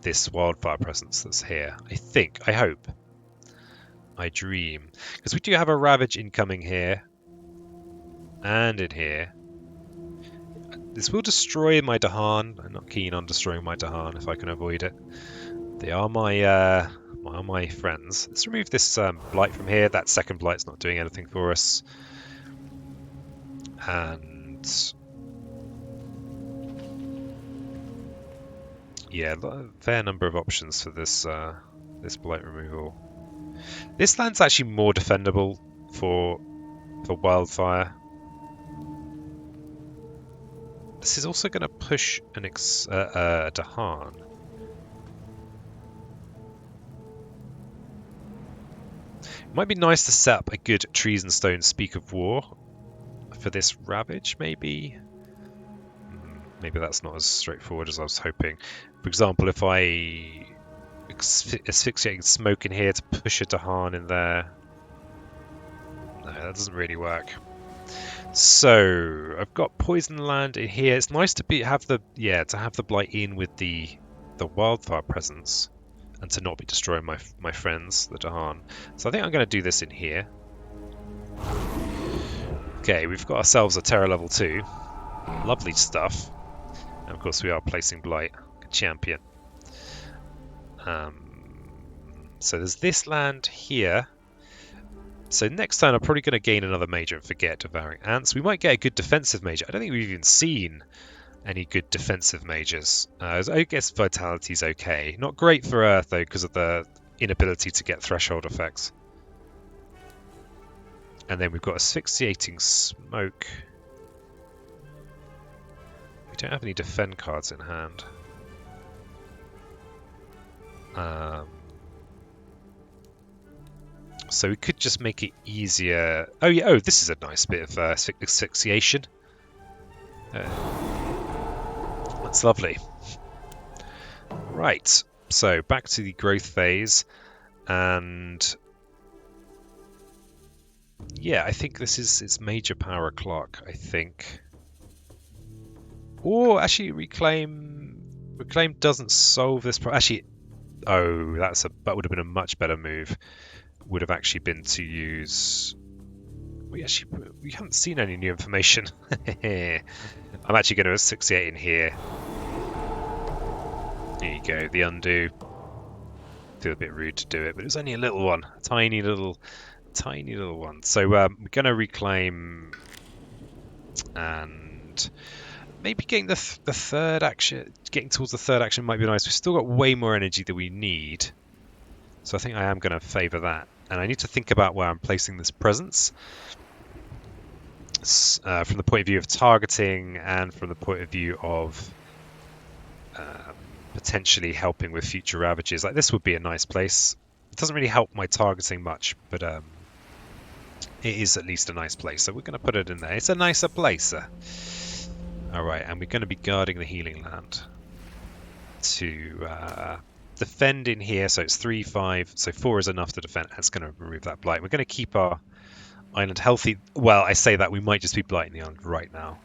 this wildfire presence that's here. I think. I hope. I dream. Because we do have a ravage incoming here. And in here. This will destroy my Dahan. I'm not keen on destroying my Dahan if I can avoid it. They are my friends. Let's remove this blight from here. That second blight's not doing anything for us. And yeah, a fair number of options for this this blight removal. This land's actually more defendable for wildfire. This is also going to push an Dahan. It might be nice to set up a good trees and stone speak of war for this ravage, maybe. Maybe that's not as straightforward as I was hoping. For example, if I asphyxiate smoke in here to push a Dahan in there. No, that doesn't really work. So I've got poison land in here. It's nice to have the blight in with the wildfire presence and to not be destroying my friends, the Dahan. So I think I'm going to do this in here. Okay, we've got ourselves a Terror level 2. Lovely stuff. And of course we are placing blight, a champion. So there's this land here. So next turn I'm probably going to gain another major and forget Devouring Ants. We might get a good defensive major. I don't think we've even seen any good defensive majors. I guess Vitality's okay. Not great for Earth though because of the inability to get threshold effects. And then we've got Asphyxiating Smoke. We don't have any defend cards in hand. So we could just make it easier. Oh yeah, oh this is a nice bit of asphyxiation. That's lovely. Right, so back to the growth phase, and yeah, I think this is its major power clock. I think, or actually, reclaim doesn't solve this problem. Actually, oh, that would have been a much better move. Would have actually been to use. We haven't seen any new information. I'm actually going to asphyxiate in here. There you go, the undo. Feel a bit rude to do it, but it was only a little one, a tiny little one. So we're going to reclaim, and maybe getting the third action, getting towards the third action might be nice. We've still got way more energy than we need, so I think I am going to favour that. And I need to think about where I'm placing this presence. From the point of view of targeting and from the point of view of potentially helping with future ravages. Like this would be a nice place. It doesn't really help my targeting much, but it is at least a nice place. So we're going to put it in there. It's a nicer place. Alright, and we're going to be guarding the healing land to defend in here. So it's 3, 5, so 4 is enough to defend. That's going to remove that blight. We're going to keep our island healthy. Well, I say that we might just be blighting the island right now.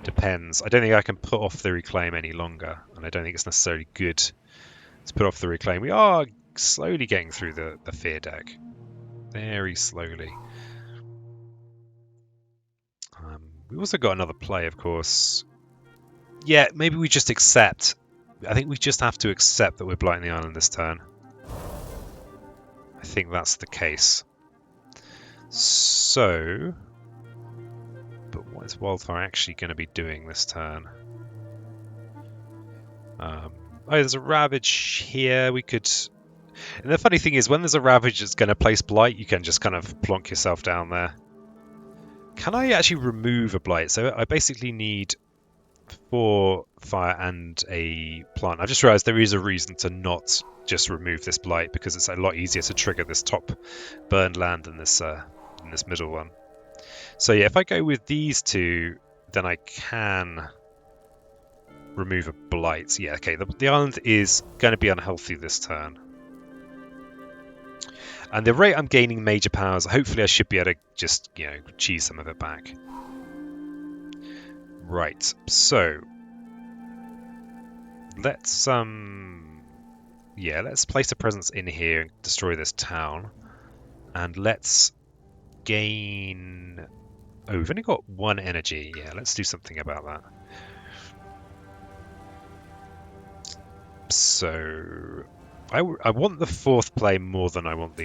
Depends. I don't think I can put off the reclaim any longer, and I don't think it's necessarily good to put off the reclaim. We are slowly getting through the fear deck. Very slowly. We also got another play, of course. Yeah, maybe we just accept. I think we just have to accept that we're blighting the island this turn. I think that's the case. So, but what is Wildfire actually going to be doing this turn? Oh, there's a Ravage here. We could... And the funny thing is, when there's a Ravage that's going to place Blight, you can just kind of plonk yourself down there. Can I actually remove a Blight? So I basically need 4 fire and a plant. I just realised there is a reason to not just remove this blight, because it's a lot easier to trigger this top burned land than this middle one. So yeah, if I go with these two, then I can remove a blight. Yeah, okay, the island is going to be unhealthy this turn. And the rate I'm gaining major powers, hopefully I should be able to just, cheese some of it back. Right, so let's let's place a presence in here and destroy this town. And let's gain... Oh, we've only got 1 energy. Yeah, let's do something about that. So I want the 4th play more than I want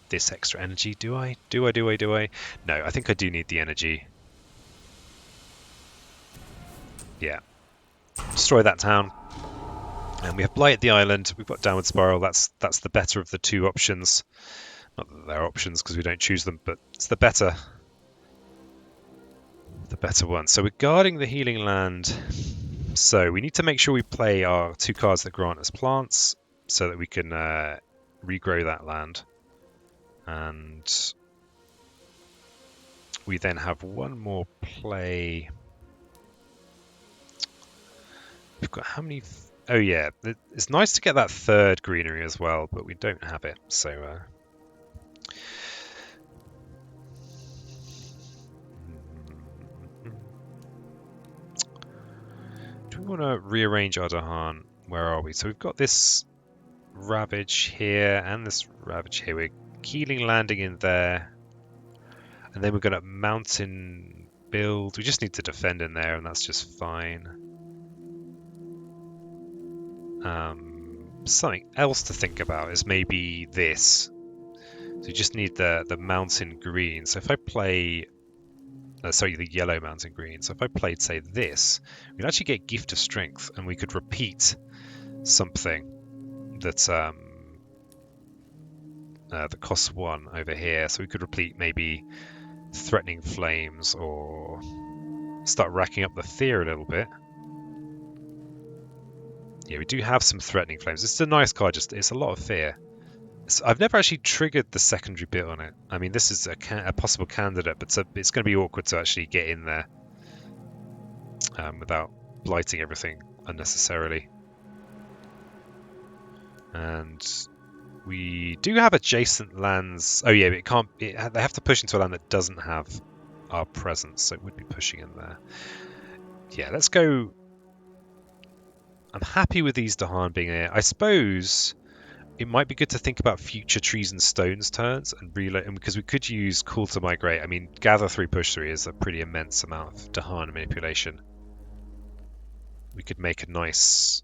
this extra energy. Do I? No, I think I do need the energy. Yeah. Destroy that town. And we have Blight at the island. We've got Downward Spiral. That's the better of the 2 options. Not that they're options because we don't choose them, but it's the better one. So we're guarding the healing land. So we need to make sure we play our 2 cards that grant us plants so that we can regrow that land. And we then have 1 more play. We've got how many? Oh yeah, it's nice to get that 3rd greenery as well, but we don't have it. So do we want to rearrange our Dahan? Where are we? So we've got this Ravage here and this Ravage here. We're healing landing in there. And then we're going to mountain build. We just need to defend in there, and that's just fine. Something else to think about is maybe this. So you just need the mountain green. So if I play... sorry, the yellow mountain green. So if I played, say, this, we'd actually get Gift of Strength, and we could repeat something that that costs 1 over here. So we could repeat maybe Threatening Flames, or start racking up the fear a little bit. Yeah, we do have some Threatening Flames. It's a nice card, just it's a lot of fear. So I've never actually triggered the secondary bit on it. I mean, this is a possible candidate, but it's going to be awkward to actually get in there without blighting everything unnecessarily. And we do have adjacent lands. Oh yeah, but it can't. They have to push into a land that doesn't have our presence, so it would be pushing in there. Yeah, let's go. I'm happy with these Dahan being here. I suppose it might be good to think about future Trees and Stones turns and reload, because we could use Call to Migrate. I mean, Gather 3, Push 3 is a pretty immense amount of Dahan manipulation. We could make a nice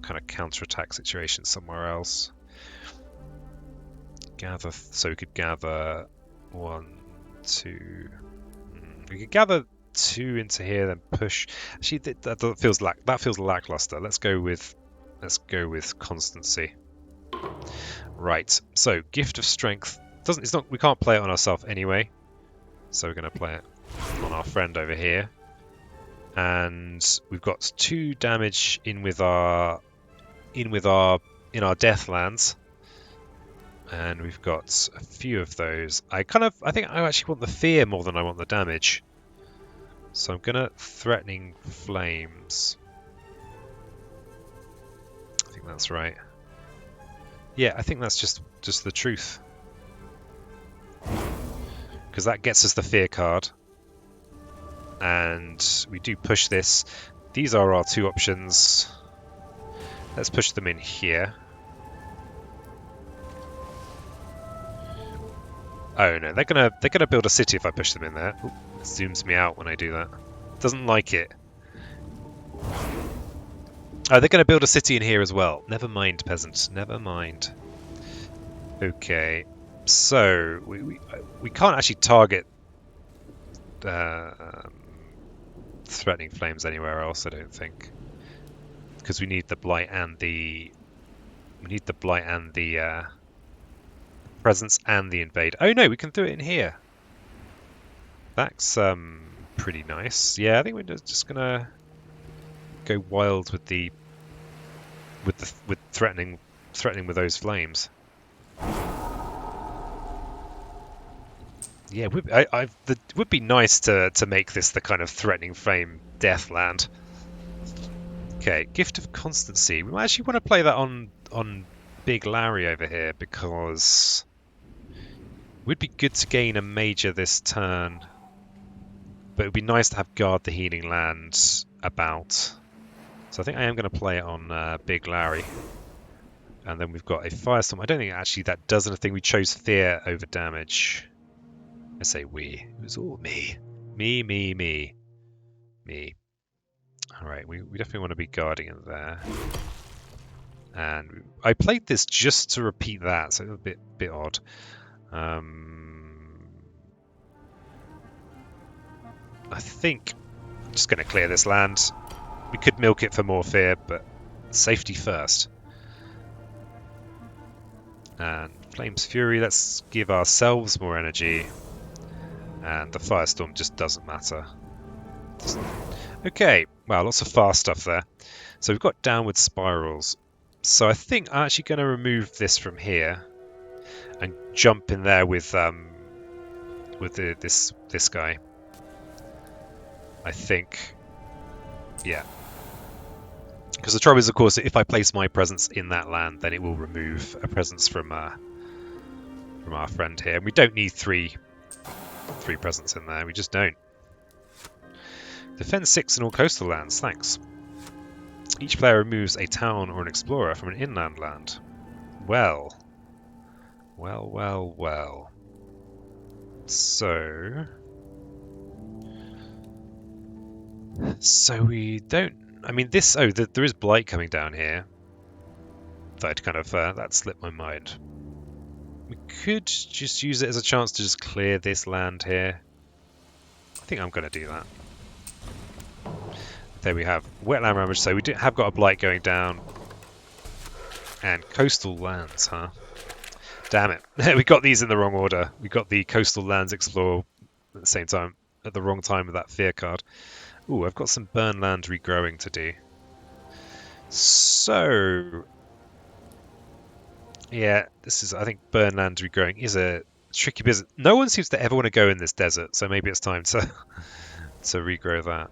kind of counterattack situation somewhere else. Gather, so we could gather 1, 2. We could gather 2 into here, then push. Actually, that feels lackluster. Let's go with Constancy. Right. So Gift of Strength we can't play it on ourselves anyway. So we're going to play it on our friend over here. And we've got 2 damage in our Deathlands. And we've got a few of those. I think I actually want the fear more than I want the damage. So I'm gonna Threatening Flames. I think that's right. Yeah, I think that's just the truth. Because that gets us the fear card. And we do push this. These are our 2 options. Let's push them in here. Oh no, they're gonna build a city if I push them in there. Ooh, it zooms me out when I do that. Doesn't like it. Oh, they're gonna build a city in here as well. Never mind, peasants. Never mind. Okay, so we can't actually target Threatening Flames anywhere else, I don't think, because we need the blight and the presence and the invade. Oh no, we can do it in here. That's pretty nice. Yeah, I think we're just gonna go wild with threatening with those flames. Yeah, it would be nice to make this the kind of threatening flame death land. Okay, Gift of Constancy. We might actually want to play that on Big Larry over here because it would be good to gain a major this turn, but it would be nice to have Guard the Healing Land about. So I think I am going to play it on Big Larry. And then we've got a Firestorm. I don't think actually that does anything. We chose Fear over damage. I say we. It was all me. Me. Alright, we definitely want to be guarding it there. And I played this just to repeat that, so it was a bit odd. I think I'm just going to clear this land. We could milk it for more fear, but safety first. And Flame's Fury, let's give ourselves more energy. And the Firestorm just doesn't matter. Okay, wow, lots of fast stuff there. So we've got Downward Spirals. So I think I'm actually going to remove this from here and jump in there with this guy. I think, yeah. Because the trouble is, of course, if I place my presence in that land, then it will remove a presence from our friend here. And we don't need three presents in there. We just don't. Defend 6 in all coastal lands. Thanks. Each player removes a town or an explorer from an inland land. Well. So we don't. I mean, this. Oh, there is blight coming down here. That kind of that slipped my mind. We could just use it as a chance to just clear this land here. I think I'm going to do that. There we have wetland damage. So we have got a blight going down. And coastal lands, huh? Damn it. We got these in the wrong order. We got the coastal lands explore at the same time, at the wrong time with that fear card. Ooh, I've got some burn land regrowing to do. So, yeah, this is, I think burn land regrowing is a tricky business. No one seems to ever want to go in this desert, so maybe it's time to regrow that.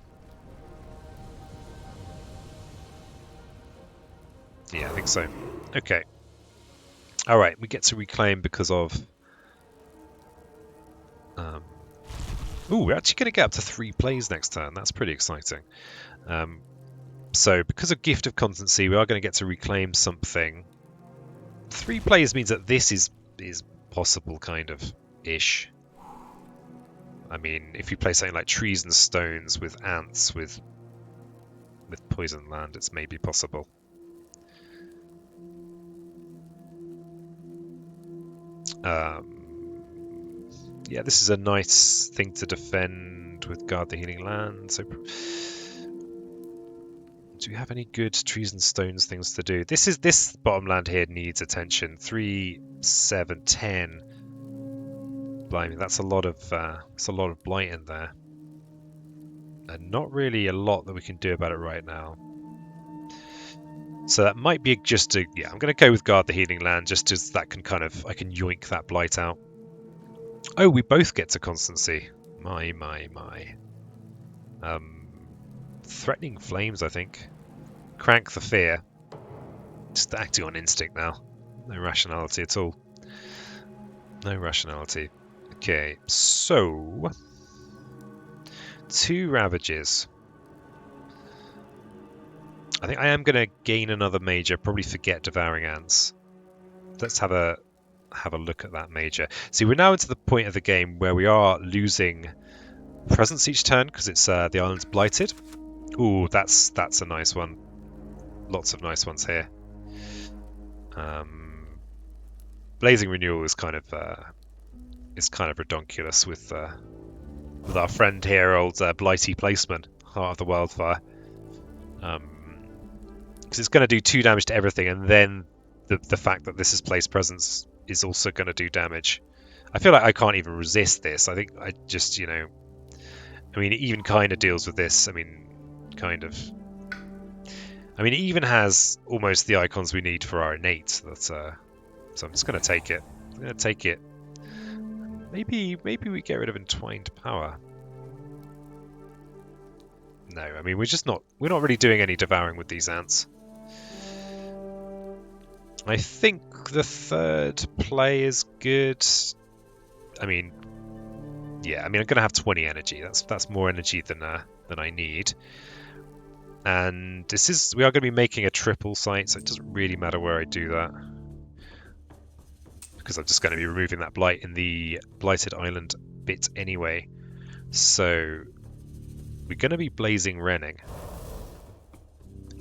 Yeah, I think so. Okay. Alright, we get to reclaim because of... Ooh, we're actually going to get up to 3 plays next turn. That's pretty exciting. So, because of Gift of Constancy, we are going to get to reclaim something. 3 plays means that this is possible, kind of, ish. I mean, if you play something like Trees and Stones with Ants with Poison Land, it's maybe possible. Yeah, this is a nice thing to defend with Guard the Healing Land. So, do we have any good Trees and Stones things to do? This bottom land here needs attention. 3, 7, 10. Blimey, that's a lot of blight in there, and not really a lot that we can do about it right now. So that might be just a yeah. I'm going to go with Guard the Healing Land just as that can kind of I can yoink that blight out. Oh, we both get to Constancy. My. Threatening Flames, I think. Crank the Fear. Just acting on instinct now. No rationality at all. No rationality. Okay, so... 2 Ravages. I think I am going to gain another major, probably forget Devouring Ants. Let's have a look at that major. See, we're now into the point of the game where we are losing presence each turn because it's the island's blighted. Ooh, that's a nice one. Lots of nice ones here. Blazing Renewal is kind of redonkulous with our friend here, old Blighty Placeman, Heart of the Wildfire. Because it's going to do 2 damage to everything, and then the fact that this is placed presence is also going to do damage. I feel like I can't even resist this. I think I just, I mean, it even kind of deals with this. I mean, kind of. I mean, it even has almost the icons we need for our innate. So I'm just going to take it. I'm going to take it. Maybe we get rid of entwined power. No, I mean, we're not really doing any devouring with these ants. I think the third play is good. I mean, yeah, I mean, I'm going to have 20 energy. That's more energy than I need. And we are going to be making a triple site, so it doesn't really matter where I do that. Because I'm just going to be removing that blight in the blighted island bit anyway. So we're going to be blazing Renning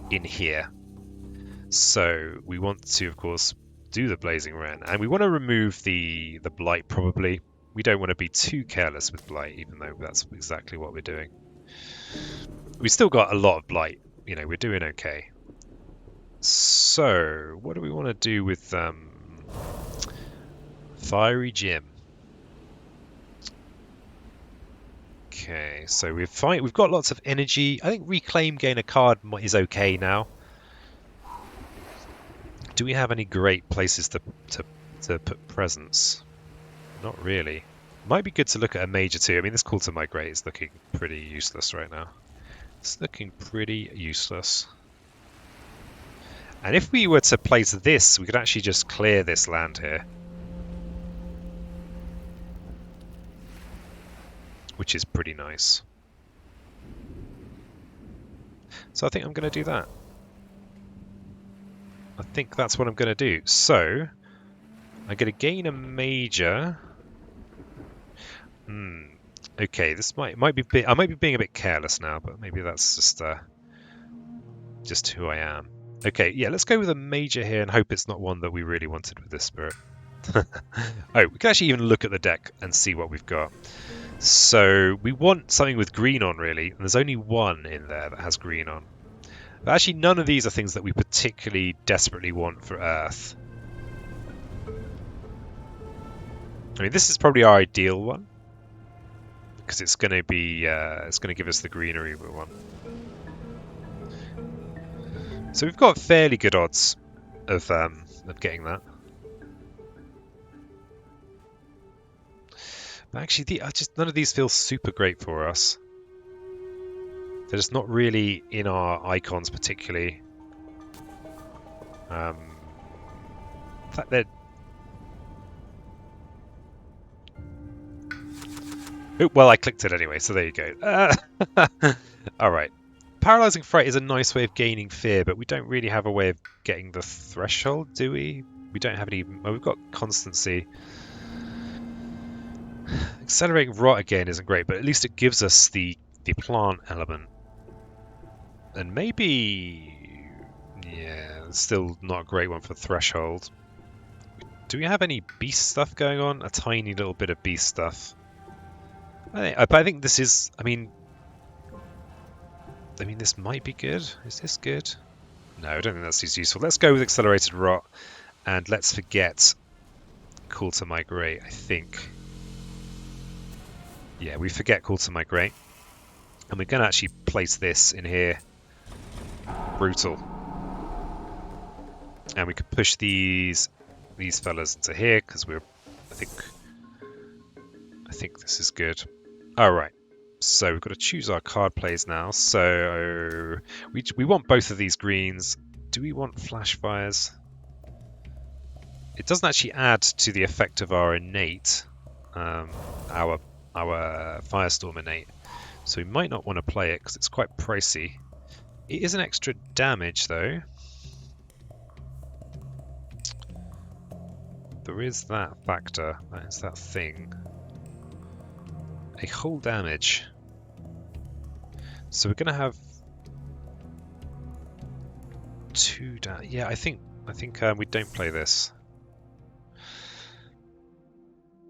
in here. So we want to, of course, do the blazing Wren, and we want to remove the blight probably. We don't want to be too careless with blight, even though that's exactly what we're doing. We've still got a lot of blight. You know, we're doing okay. So what do we want to do with Fiery Jim? Okay, so we've got lots of energy. I think Reclaim gain a card is okay now. Do we have any great places to put presents? Not really. Might be good to look at a major too. I mean, this Call to Migrate is looking pretty useless right now. It's looking pretty useless. And if we were to place this, we could actually just clear this land here. Which is pretty nice. So I think I'm going to do that. I think that's what I'm going to do. So I'm going to gain a major. Okay, this might be I might be being a bit careless now, but maybe that's just who I am. Okay, yeah, let's go with a major here and hope it's not one that we really wanted with this spirit. Oh, we can actually even look at the deck and see what we've got. So we want something with green on, really, and there's only one in there that has green on. But actually, none of these are things that we particularly desperately want for Earth. I mean, this is probably our ideal one because it's going to be it's going to give us the greenery we want. So we've got fairly good odds of getting that. But actually, none of these feel super great for us. They're just not really in our icons particularly. In fact, they're... Oh, well, I clicked it anyway, so there you go. Alright. Paralyzing Fright is a nice way of gaining fear, but we don't really have a way of getting the threshold, do we? We don't have any... Well, we've got constancy. Accelerating Rot again isn't great, but at least it gives us the plant element. And maybe... Yeah, it's still not a great one for Threshold. Do we have any beast stuff going on? A tiny little bit of beast stuff. I think this is... I mean, this might be good. Is this good? No, I don't think that's as useful. Let's go with Accelerated Rot. And let's forget Call to Migrate, I think. Yeah, we forget Call to Migrate. And we're going to actually place this in here. Brutal. And we could push these fellas into here because we're... I think this is good. Alright. So we've got to choose our card plays now. So we want both of these greens. Do we want flash fires? It doesn't actually add to the effect of our innate, our Firestorm innate. So we might not want to play it because it's quite pricey. It is an extra damage though. There is that factor. That is that thing. A whole damage. So we're gonna have 2 damage. Yeah, I think we don't play this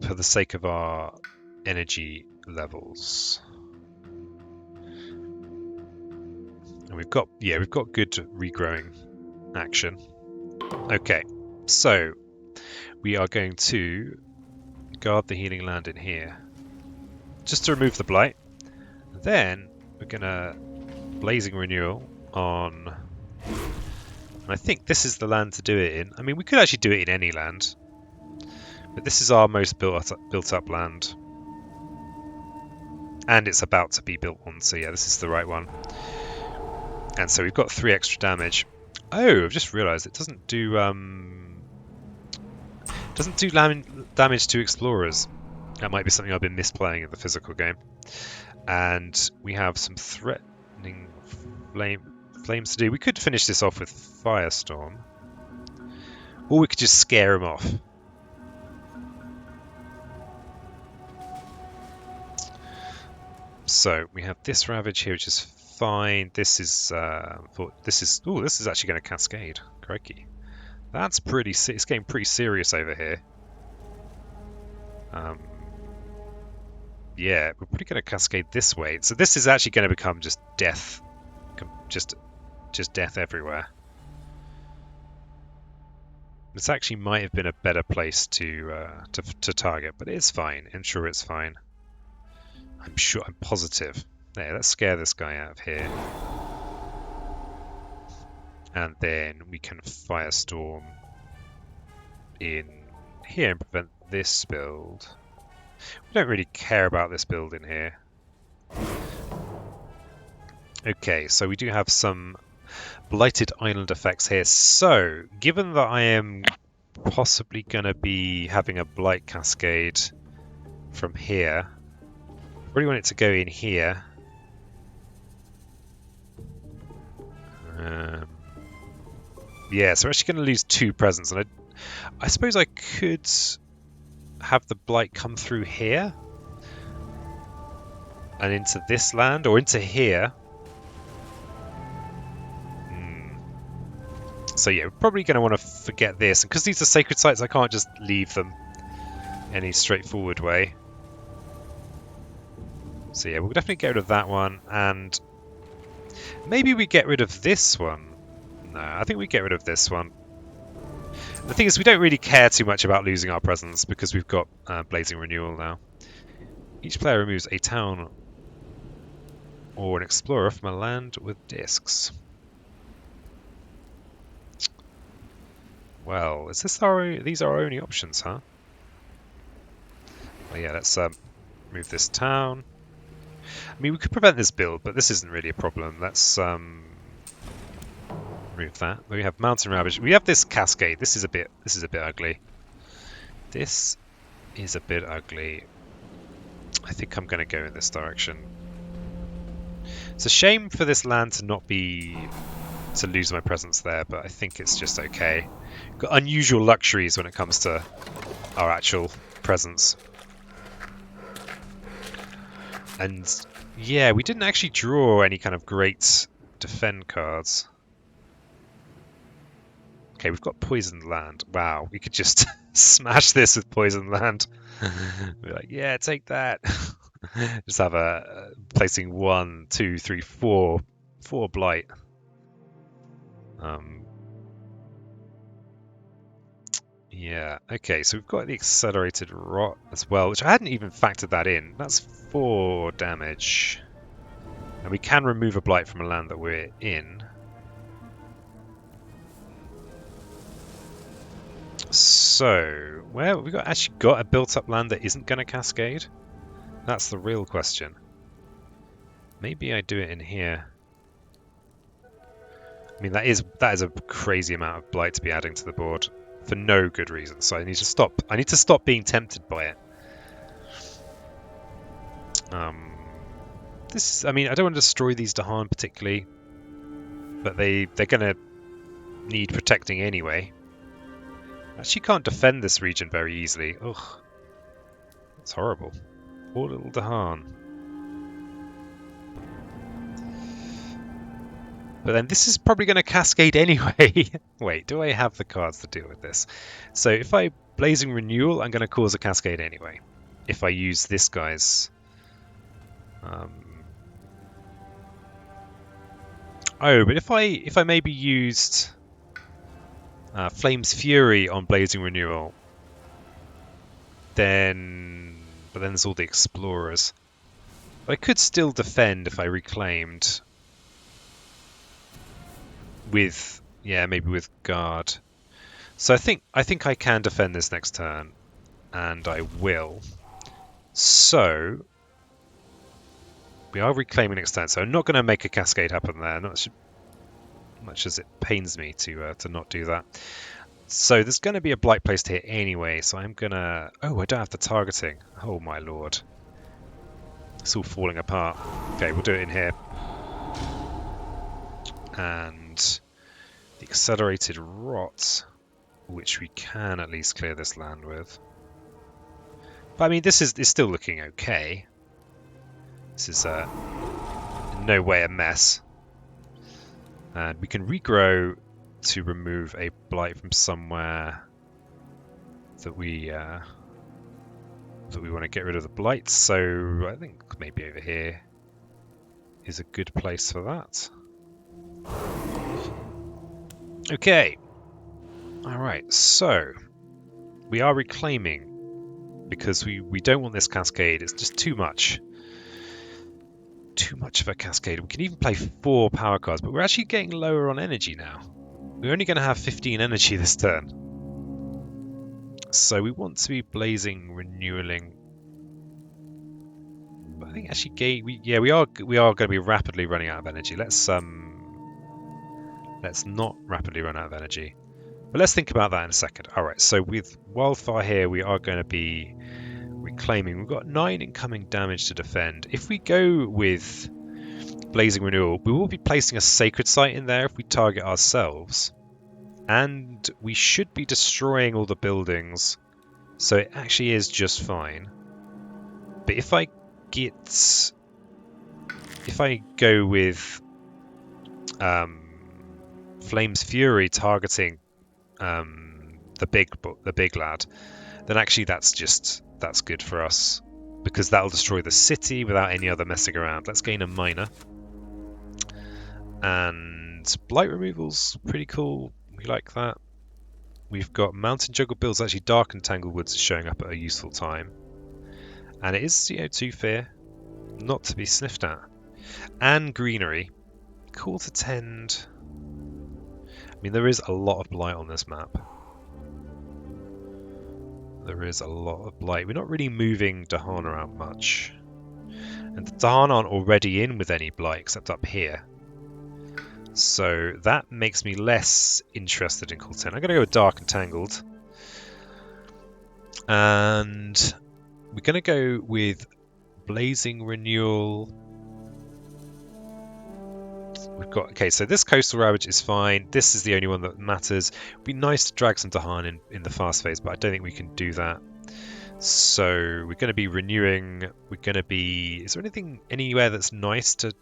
for the sake of our energy levels. And we've got good regrowing action. Okay, so we are going to guard the healing land in here. Just to remove the blight. then we're gonna Blazing Renewal on, and I think this is the land to do it in. I mean, we could actually do it in any land, but this is our most built up land, and it's about to be built on. So yeah, this is the right one. And so we've got 3 extra damage. Oh, I've just realised it doesn't do damage to explorers. That might be something I've been misplaying in the physical game. And we have some threatening flames to do. We could finish this off with Firestorm, or we could just scare him off. So we have this Ravage here, which is fine. This is this is actually going to cascade. Crikey, that's pretty. It's getting pretty serious over here. Yeah, we're probably going to cascade this way. So this is actually going to become just death, just death everywhere. This actually might have been a better place to target, but it's fine. I'm sure it's fine. I'm positive. There, let's scare this guy out of here. And then we can Firestorm in here and prevent this build. We don't really care about this build in here. Okay, so we do have some Blighted Island effects here. So, given that I am possibly going to be having a Blight Cascade from here, I really want it to go in here. Yeah, so we're actually going to lose 2 presents, and I suppose I could have the Blight come through here and into this land, or into here. So yeah, we're probably going to want to forget this, and because these are sacred sites, I can't just leave them any straightforward way. So yeah, we'll definitely get rid of that one, and maybe we get rid of this one. No, I think we get rid of this one. The thing is, we don't really care too much about losing our presence because we've got Blazing Renewal now. Each player removes a town or an explorer from a land with discs. Well, is this these are our only options, huh? Well, yeah, let's move this town. I mean, we could prevent this build, but this isn't really a problem. Let's remove that. We have Mountain Ravage. We have this cascade. This is a bit ugly. This is a bit ugly. I think I'm going to go in this direction. It's a shame for this land to lose my presence there, but I think it's just okay. Got unusual luxuries when it comes to our actual presence. And yeah, we didn't actually draw any kind of great defend cards. Okay, we've got Poisoned Land. Wow, we could just smash this with Poisoned Land. We're like, yeah, take that. Just have a placing 1, 2, 3, 4 Blight. Yeah, okay, so we've got the Accelerated Rot as well, which I hadn't even factored that in. That's 4 damage. And we can remove a Blight from a land that we're in. So, well, we've actually got a built-up land that isn't going to cascade. That's the real question. Maybe I do it in here. I mean, that is a crazy amount of Blight to be adding to the board for no good reason. So I need to stop. I need to stop being tempted by it. I mean, I don't want to destroy these Dahan particularly, but they're going to need protecting anyway. Actually, can't defend this region very easily. Ugh, that's horrible. Poor little Dahan. But then this is probably going to cascade anyway. Wait, do I have the cards to deal with this? So if I Blazing Renewal, I'm going to cause a cascade anyway. If I use this guy's... Oh, but if I maybe used Flame's Fury on Blazing Renewal, then... But then there's all the Explorers. I could still defend if I reclaimed with, yeah, maybe with guard. So I think I can defend this next turn, and I will. So we are reclaiming next turn. So I'm not going to make a cascade happen there. Not as much as it pains me to not do that. So there's going to be a blight placed here anyway. So I'm gonna. Oh, I don't have the targeting. Oh my lord, it's all falling apart. Okay, we'll do it in here. And the accelerated rot, which we can at least clear this land with. But I mean, this is still looking okay. This is in no way a mess. And we can regrow to remove a blight from somewhere that we want to get rid of the blights. So I think maybe over here is a good place for that. Okay. All right. So we are reclaiming because we don't want this cascade. It's just too much. Too much of a cascade. We can even play 4 power cards, but we're actually getting lower on energy now. We're only going to have 15 energy this turn. So we want to be blazing, renewaling. But I think actually we are going to be rapidly running out of energy. Let's not rapidly run out of energy. But let's think about that in a second. All right, so with Wildfire here, we are going to be reclaiming. We've got 9 incoming damage to defend. If we go with Blazing Renewal, we will be placing a Sacred Site in there if we target ourselves. And we should be destroying all the buildings. So it actually is just fine. But if I go with Flame's Fury targeting the big lad, then actually that's good for us, because that'll destroy the city without any other messing around. Let's gain a minor. And blight removal's pretty cool. We like that. We've got Mountain Jungle builds. Actually, Dark and Tanglewoods is showing up at a useful time. And it is, 2 fear, not to be sniffed at. And greenery. Cool to tend. I mean, there is a lot of blight on this map. There is a lot of blight. We're not really moving Dahan around much. And the Dahan aren't already in with any blight except up here. So that makes me less interested in Cool 10. I'm going to go with Dark and Tangled. And we're going to go with Blazing Renewal. We've got, okay, so this Coastal Ravage is fine. This is the only one that matters. It'd be nice to drag some Dahan in the fast phase, but I don't think we can do that. So we're going to be renewing. We're going to be... Is there anything anywhere that's nice to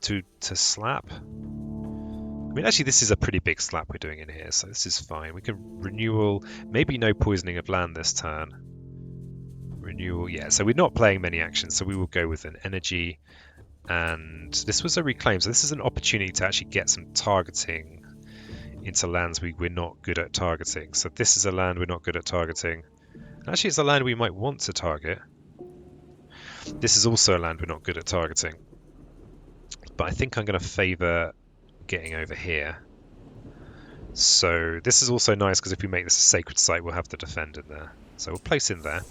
slap? I mean, actually, this is a pretty big slap we're doing in here, so this is fine. We can renewal. Maybe no poisoning of land this turn. Renewal, yeah. So we're not playing many actions, so we will go with an energy. And this was a reclaim, so this is an opportunity to actually get some targeting into lands we're not good at targeting. So this is a land we're not good at targeting. Actually, it's a land we might want to target. This is also a land we're not good at targeting. But I think I'm going to favour getting over here. So this is also nice because if we make this a Sacred Site, we'll have to defend in there. So we'll place in there.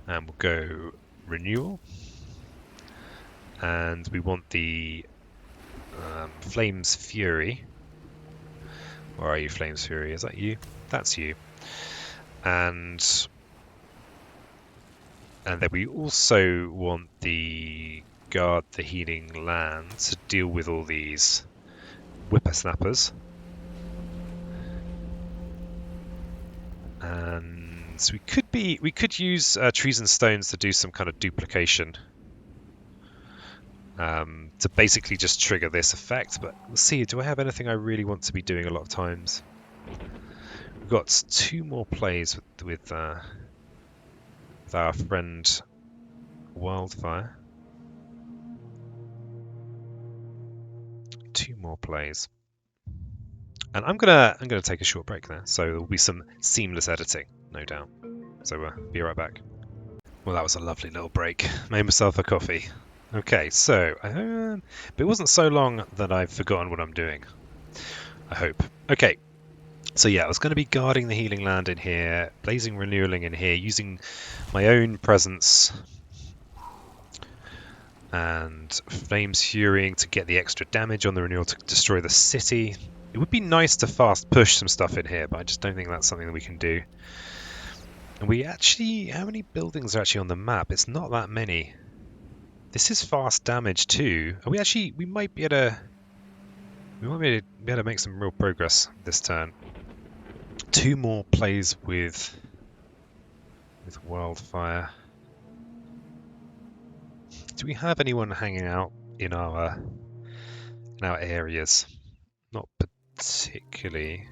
And we'll go Renewal. And we want the Flame's Fury. Where are you, Flame's Fury? Is that you? That's you. And then we also want the Guard the Healing Land to deal with all these whippersnappers. And so we could use Trees and Stones to do some kind of duplication. To basically just trigger this effect, but we'll see. Do I have anything I really want to be doing a lot of times? We've got 2 more plays with our friend Wildfire. 2 more plays, and I'm gonna take a short break there. So there'll be some seamless editing, no doubt. So be right back. Well, that was a lovely little break. Made myself a coffee. Okay, so but it wasn't so long that I've forgotten what I'm doing. I hope. Okay, so yeah, I was going to be guarding the healing land in here, blazing renewaling in here, using my own presence and Flames Furying to get the extra damage on the renewal to destroy the city. It would be nice to fast push some stuff in here, but I just don't think that's something that we can do. And we actually, how many buildings are actually on the map? It's not that many. This is fast damage too. Are we might be able to make some real progress this turn. 2 more plays with Wildfire. Do we have anyone hanging out in our areas? Not particularly.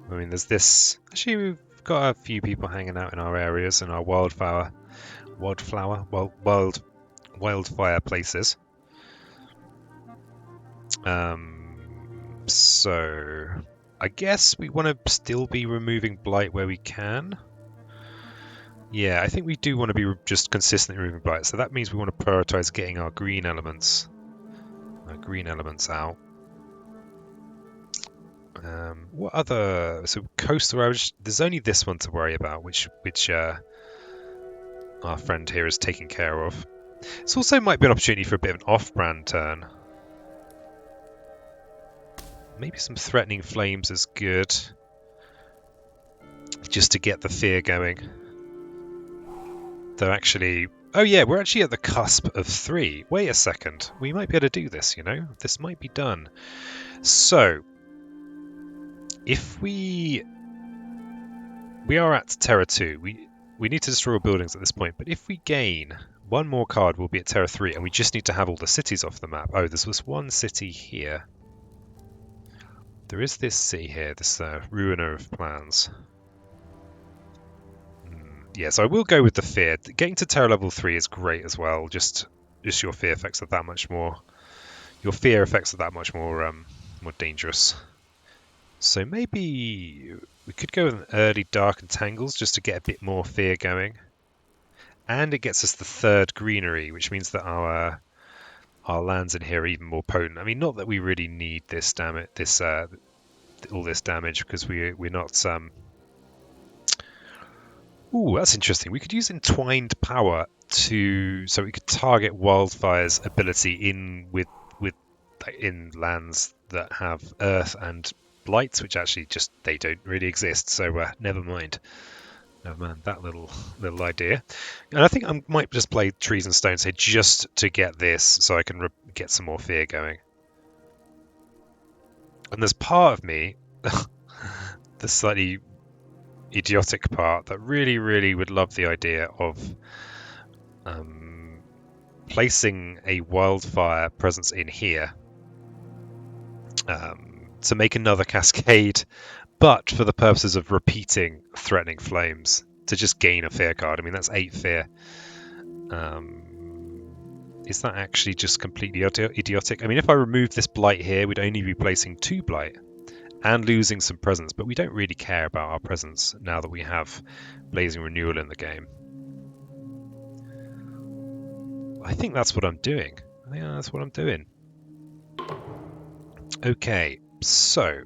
I mean, there's this. Actually, we've got a few people hanging out in our areas in our wildfire, wildfire places. So I guess we want to still be removing blight where we can. Yeah, I think we do want to be just consistently removing blight. So that means we want to prioritize getting our green elements out. What other? So coastal average. There's only this one to worry about, which our friend here is taking care of. This also might be an opportunity for a bit of an off-brand turn. Maybe some threatening flames is good, just to get the fear going. They're actually. Oh yeah, we're actually at the cusp of 3. Wait a second, we might be able to do this. You know, this might be done. So. If we are at Terra 2, we need to destroy all buildings at this point, but if we gain 1 more card, we'll be at Terra 3, and we just need to have all the cities off the map. Oh, there's this one city here. There is this city here, this ruiner of plans. Yeah, so I will go with the fear. Getting to Terra level 3 is great as well, just your fear effects are that much more... Your fear effects are that much more dangerous. So maybe we could go with an early Dark Entangles just to get a bit more fear going. And it gets us the 3rd greenery, which means that our lands in here are even more potent. I mean, not that we really need this damage, all this damage, because we're not. Ooh, that's interesting. We could use Entwined Power so we could target Wildfire's ability in lands that have Earth and Blights, which actually they don't really exist. So never mind that little idea. And I think I might just play Trees and Stones here just to get this, so I can get some more fear going. And there's part of me, the slightly idiotic part, that really would love the idea of placing a Wildfire presence in here to make another cascade, but for the purposes of repeating Threatening Flames to just gain a fear card. I mean, that's 8 fear. Is that actually just completely idiotic? I mean, if I remove this blight here, we'd only be placing 2 blight and losing some presence, but we don't really care about our presence now that we have Blazing Renewal in the game. I think that's what I'm doing. Okay, so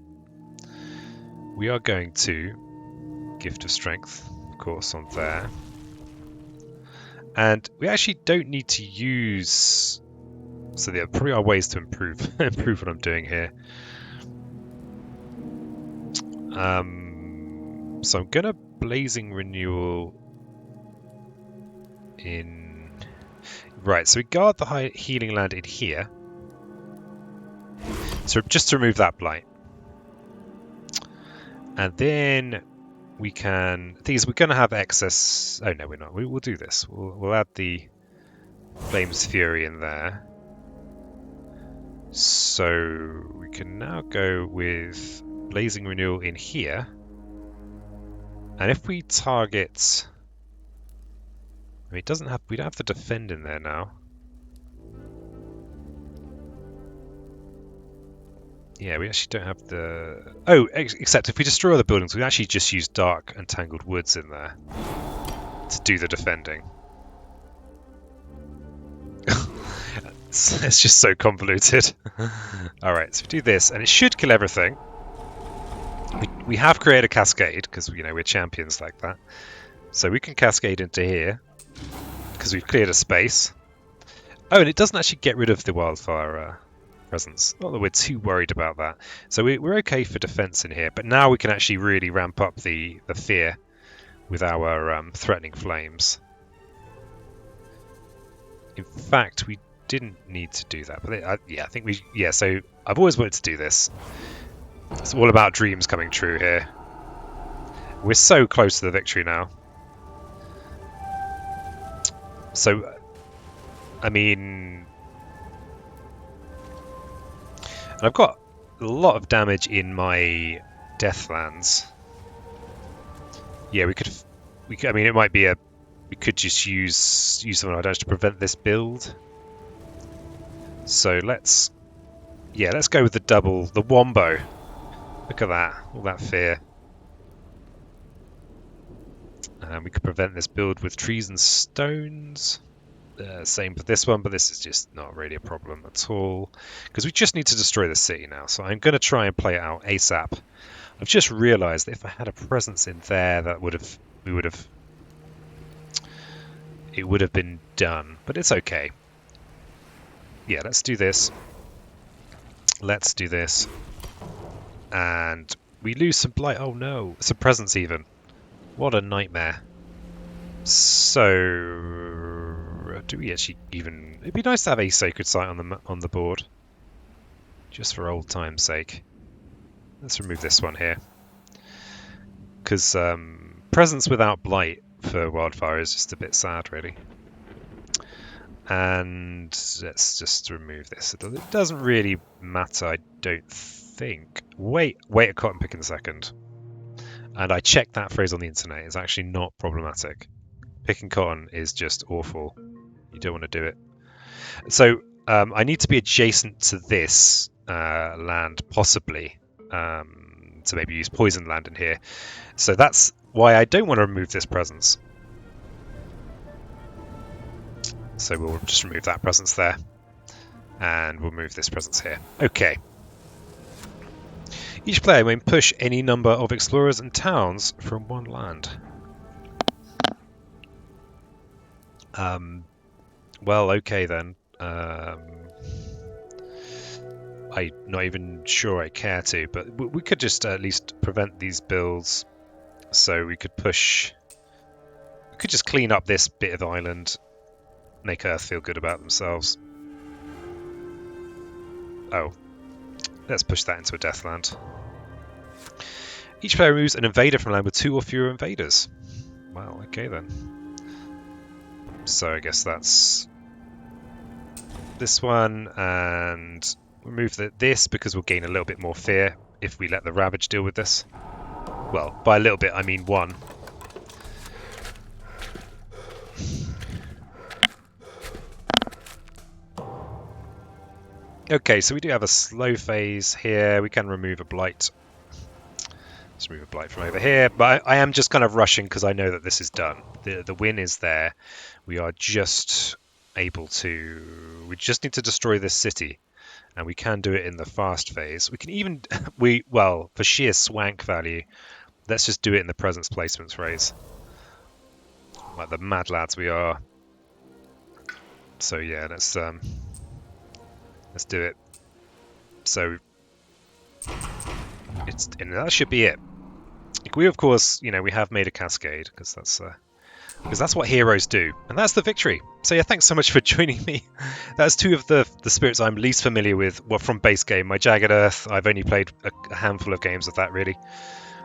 we are going to Gift of Strength, of course, on there. And we actually don't need to use... So there probably are ways to improve what I'm doing here. So I'm going to Blazing Renewal in... Right, so we guard the healing land in here. So just to remove that blight. And then we can... The thing is, we're going to have excess... Oh, no, we're not. We'll do this. We'll add the Flames Fury in there. So we can now go with Blazing Renewal in here. And if we target... I mean, we don't have the Defend in there now. Yeah, we actually don't have the... Oh, except if we destroy other buildings, we actually just use Dark and Tangled Woods in there to do the defending. It's just so convoluted. Alright, so we do this, and it should kill everything. We have created a cascade, because, you know, we're champions like that. So we can cascade into here, because we've cleared a space. Oh, and it doesn't actually get rid of the wildfire presence. Not that we're too worried about that. So we're okay for defense in here, but now we can actually really ramp up the fear with our threatening flames. In fact, we didn't need to do that, but yeah, I think we... Yeah, so I've always wanted to do this. It's all about dreams coming true here. We're so close to the victory now. So, I mean... And I've got a lot of damage in my Deathlands. Yeah, we could... I mean, it might be a... We could just use some of our damage to prevent this build. So let's go with the wombo. Look at that, all that fear. We could prevent this build with trees and stones. Same for this one, but this is just not really a problem at all. Because we just need to destroy the city now, so I'm going to try and play it out ASAP. I've just realised that if I had a presence in there, it would have been done, but it's okay. Yeah, let's do this. Let's do this. And we lose some blight. Oh no, some presence even. What a nightmare. So, do we actually even... It'd be nice to have a sacred site on the board. Just for old time's sake. Let's remove this one here. Because presence without blight for Wildfire is just a bit sad, really. And let's just remove this. It doesn't really matter, I don't think. Wait a cotton pick in a second. And I checked that phrase on the internet. It's actually not problematic. Picking cotton is just awful. You don't want to do it. So I need to be adjacent to this land, possibly, to maybe use poison land in here. So that's why I don't want to remove this presence. So we'll just remove that presence there. And we'll move this presence here. Okay. Each player may push any number of explorers and towns from one land. Well, okay then. I'm not even sure I care to, but we could just at least prevent these builds. So we could push... We could just clean up this bit of island, make Earth feel good about themselves. Oh. Let's push that into a Deathland. Each player removes an invader from land with 2 or fewer invaders. Wow, okay then. So I guess that's this one, and remove this because we'll gain a little bit more fear if we let the Ravage deal with this. Well, by a little bit I mean 1. Okay, so we do have a slow phase here. We can remove a blight. Let's remove a blight from over here. But I am just kind of rushing because I know that this is done. The win is there. We are just able to... We just need to destroy this city. And we can do it in the fast phase. We can even... Well, for sheer swank value, let's just do it in the presence placements phase. Like the mad lads we are. So yeah, let's do it. So and that should be it. We of course, you know, we have made a cascade because that's what heroes do, and that's the victory. So yeah, thanks so much for joining me. That's 2 of the spirits I'm least familiar with. Well, from base game, my Jagged Earth. I've only played a handful of games of that really.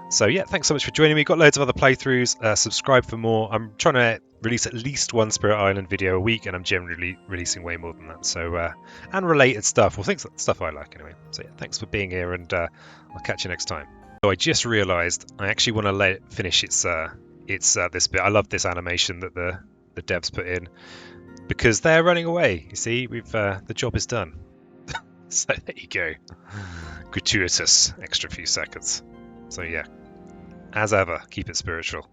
So yeah, thanks so much for joining me. Got loads of other playthroughs. Subscribe for more. I'm trying to release at least 1 Spirit Island video a week, and I'm generally releasing way more than that. So and related stuff, well, stuff I like anyway. So yeah, thanks for being here, and I'll catch you next time. So I just realised I actually want to let it finish its this bit. I love this animation that the devs put in because they're running away. You see, the job is done. So there you go. Gratuitous extra few seconds. So yeah. As ever, keep it spiritual.